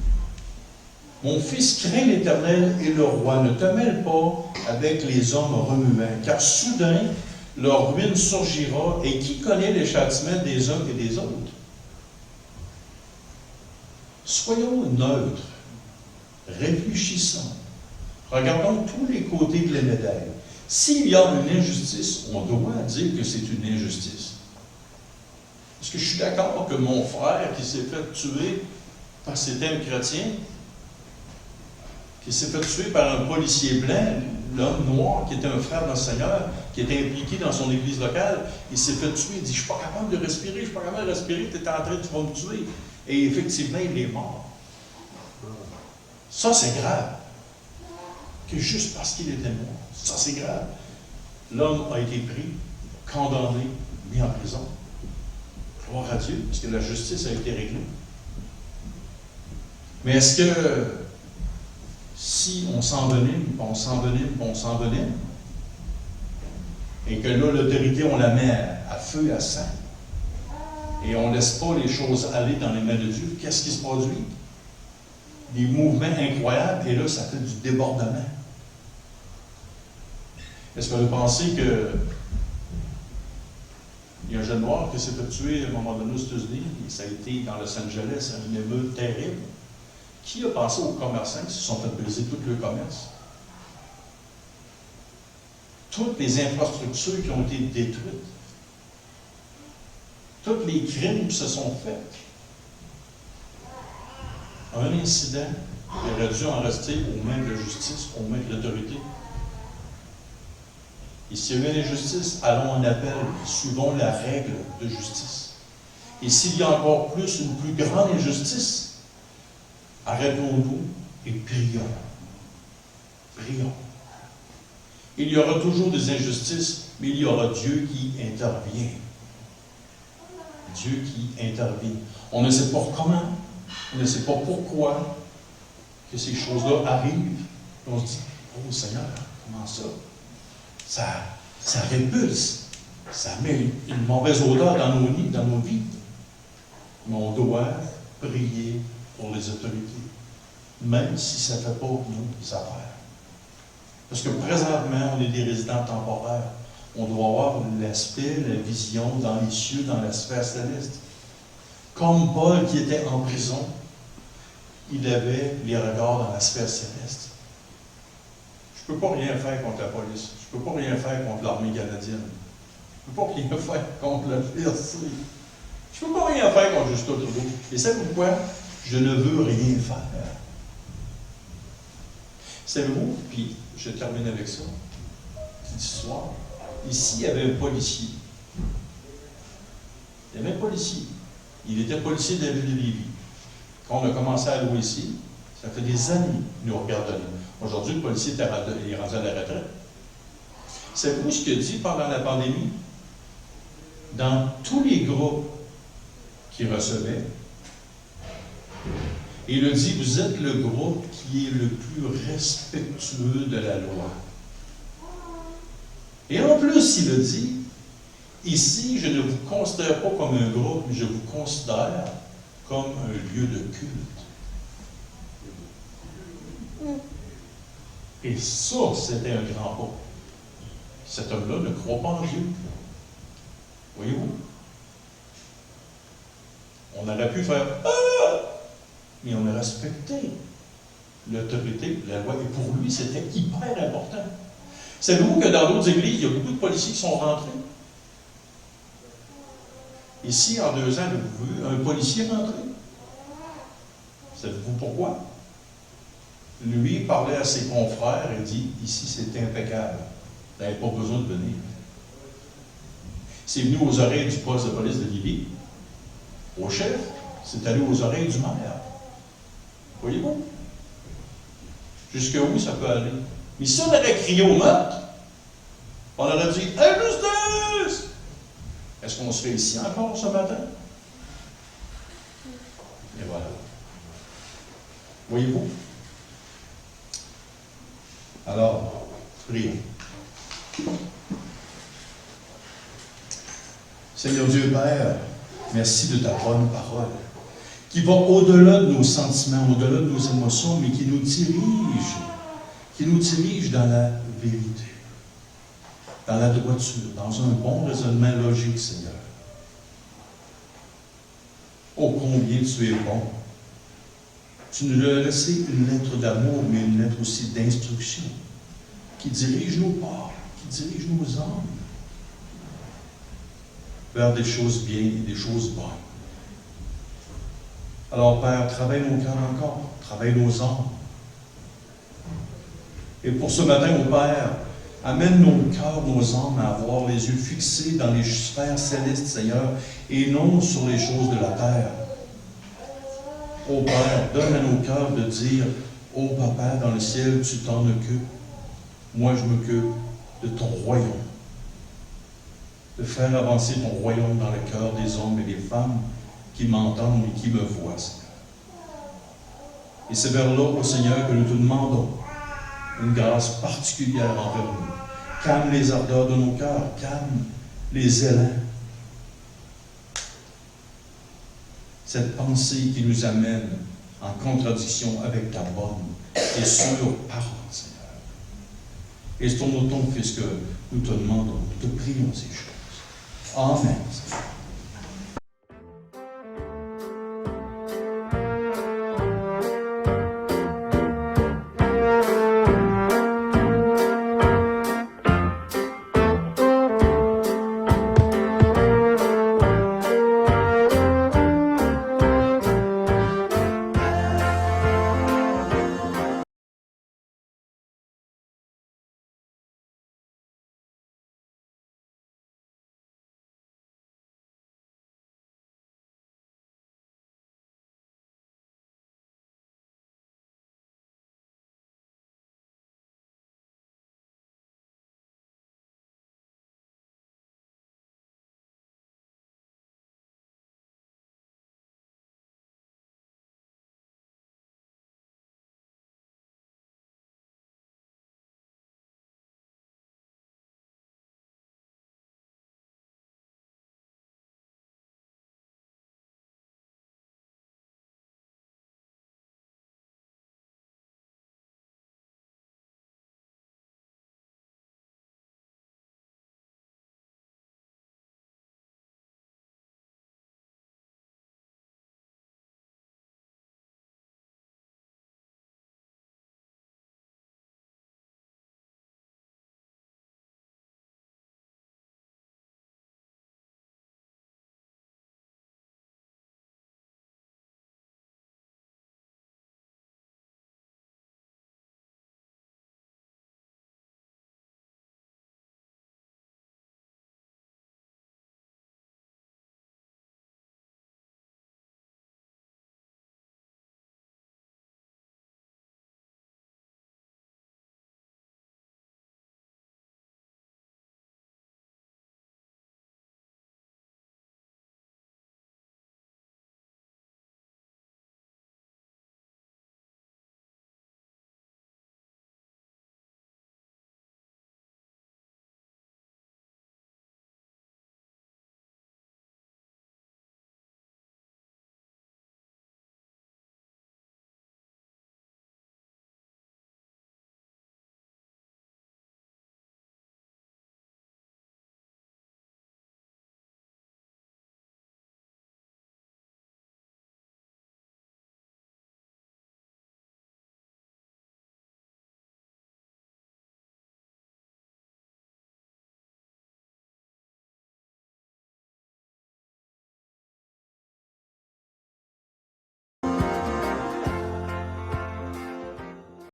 mon fils craint l'Éternel et le roi, ne te mêle pas avec les hommes remuants, car soudain leur ruine surgira, et qui connaît les châtiments des uns et des autres? Soyons neutres, réfléchissons, regardons tous les côtés de la médaille. S'il y a une injustice, on doit dire que c'est une injustice. Est-ce que je suis d'accord que mon frère qui s'est fait tuer parce que c'était un chrétien, qui s'est fait tuer par un policier blanc, l'homme noir qui était un frère dans le Seigneur, qui était impliqué dans son église locale, il s'est fait tuer, il dit « Je ne suis pas capable de respirer, je ne suis pas capable de respirer, tu es en train de me tuer. » Et effectivement, il est mort. Ça, c'est grave. Que juste parce qu'il était mort, ça, c'est grave. L'homme a été pris, condamné, mis en prison. Gloire à Dieu, parce que la justice a été réglée. Mais est-ce que si on s'envenime, on s'envenime, on s'envenime, et que là, l'autorité, on la met à feu, à sang, et on ne laisse pas les choses aller dans les mains de Dieu, qu'est-ce qui se produit? Des mouvements incroyables, et là, ça fait du débordement. Est-ce qu'on a pensé que il y a un jeune noir qui s'est fait tuer à un moment donné aux États-Unis, et ça a été dans Los Angeles, une émeute terrible. Qui a pensé aux commerçants qui se sont fait briser tout le commerce? Toutes les infrastructures qui ont été détruites. Tous les crimes qui se sont faits. Un incident qui aurait dû en rester aux mains de la justice, aux mains de l'autorité. Et s'il y a une injustice, allons en appel, suivons la règle de justice. Et s'il y a encore plus, une plus grande injustice, arrêtons-nous et prions. Prions. Il y aura toujours des injustices, mais il y aura Dieu qui intervient. Dieu qui intervient. On ne sait pas comment, on ne sait pas pourquoi que ces choses-là arrivent. On se dit, oh Seigneur, comment ça? Ça répulse, ça met une mauvaise odeur dans nos vies. Mais on doit prier pour les autorités, même si ça ne fait pas nos affaires. Parce que présentement, on est des résidents temporaires. On doit avoir l'aspect, la vision dans les cieux, dans la sphère céleste. Comme Paul qui était en prison, il avait les regards dans la sphère céleste. Je ne peux pas rien faire contre la police. Je ne peux pas rien faire contre l'armée canadienne. Je ne peux pas rien faire contre la FRC. Je ne peux pas rien faire contre Justin Trudeau. Et c'est pourquoi je ne veux rien faire. Savez-vous, puis je termine avec ça, cette histoire. Ici, il y avait un policier. Il y avait un policier. Il était policier de la ville de Lévis. Quand on a commencé à louer ici, ça fait des années qu'il nous regarde donner. Aujourd'hui, le policier est rendu à la retraite. Savez-vous ce qu'il a dit pendant la pandémie? Dans tous les groupes qu'il recevait, il a dit, vous êtes le groupe qui est le plus respectueux de la loi. Et en plus, il a dit, ici, je ne vous considère pas comme un groupe, mais je vous considère comme un lieu de culte. Et ça, c'était un grand pas. Cet homme-là ne croit pas en Dieu. Voyez-vous? On aurait pu faire « Ah! » Mais on a respecté l'autorité, la loi. Et pour lui, c'était hyper important. Savez-vous que dans d'autres églises, il y a beaucoup de policiers qui sont rentrés? Ici, en 2 ans, avez-vous vu un policier rentrer? Savez-vous pourquoi? Lui parlait à ses confrères et dit, ici c'est impeccable. Vous n'avez pas besoin de venir. C'est venu aux oreilles du poste de police de Lévis, au chef, c'est allé aux oreilles du maire. Voyez-vous? Jusqu'où ça peut aller? Mais si on avait crié au meurtre, on aurait dit « Injustice! » Est-ce qu'on serait ici encore ce matin? Et voilà. Voyez-vous? Alors, prions. Seigneur Dieu Père, merci de ta bonne parole, qui va au-delà de nos sentiments, au-delà de nos émotions, mais qui nous dirige dans la vérité, dans la droiture, dans un bon raisonnement logique, Seigneur. Oh, combien tu es bon! Tu nous as laissé une lettre d'amour, mais une lettre aussi d'instruction, qui dirige nos pas, qui dirige nos âmes vers des choses bien et des choses bonnes. Alors, Père, travaille nos cœurs encore, travaille nos âmes. Et pour ce matin, mon Père, amène nos cœurs, nos âmes à avoir les yeux fixés dans les sphères célestes, Seigneur, et non sur les choses de la terre. Ô Père, donne à nos cœurs de dire, ô Papa, dans le ciel, tu t'en occupes. Moi, je m'occupe de ton royaume. De faire avancer ton royaume dans le cœur des hommes et des femmes qui m'entendent et qui me voient, Seigneur. Et c'est vers là, ô Seigneur, que nous te demandons une grâce particulière envers nous. Calme les ardeurs de nos cœurs, calme les élans. Cette pensée qui nous amène en contradiction avec ta bonne et sûre parole, Seigneur. Et c'est ton nom, Fils, que nous te demandons, nous te prions ces choses. Amen, Seigneur.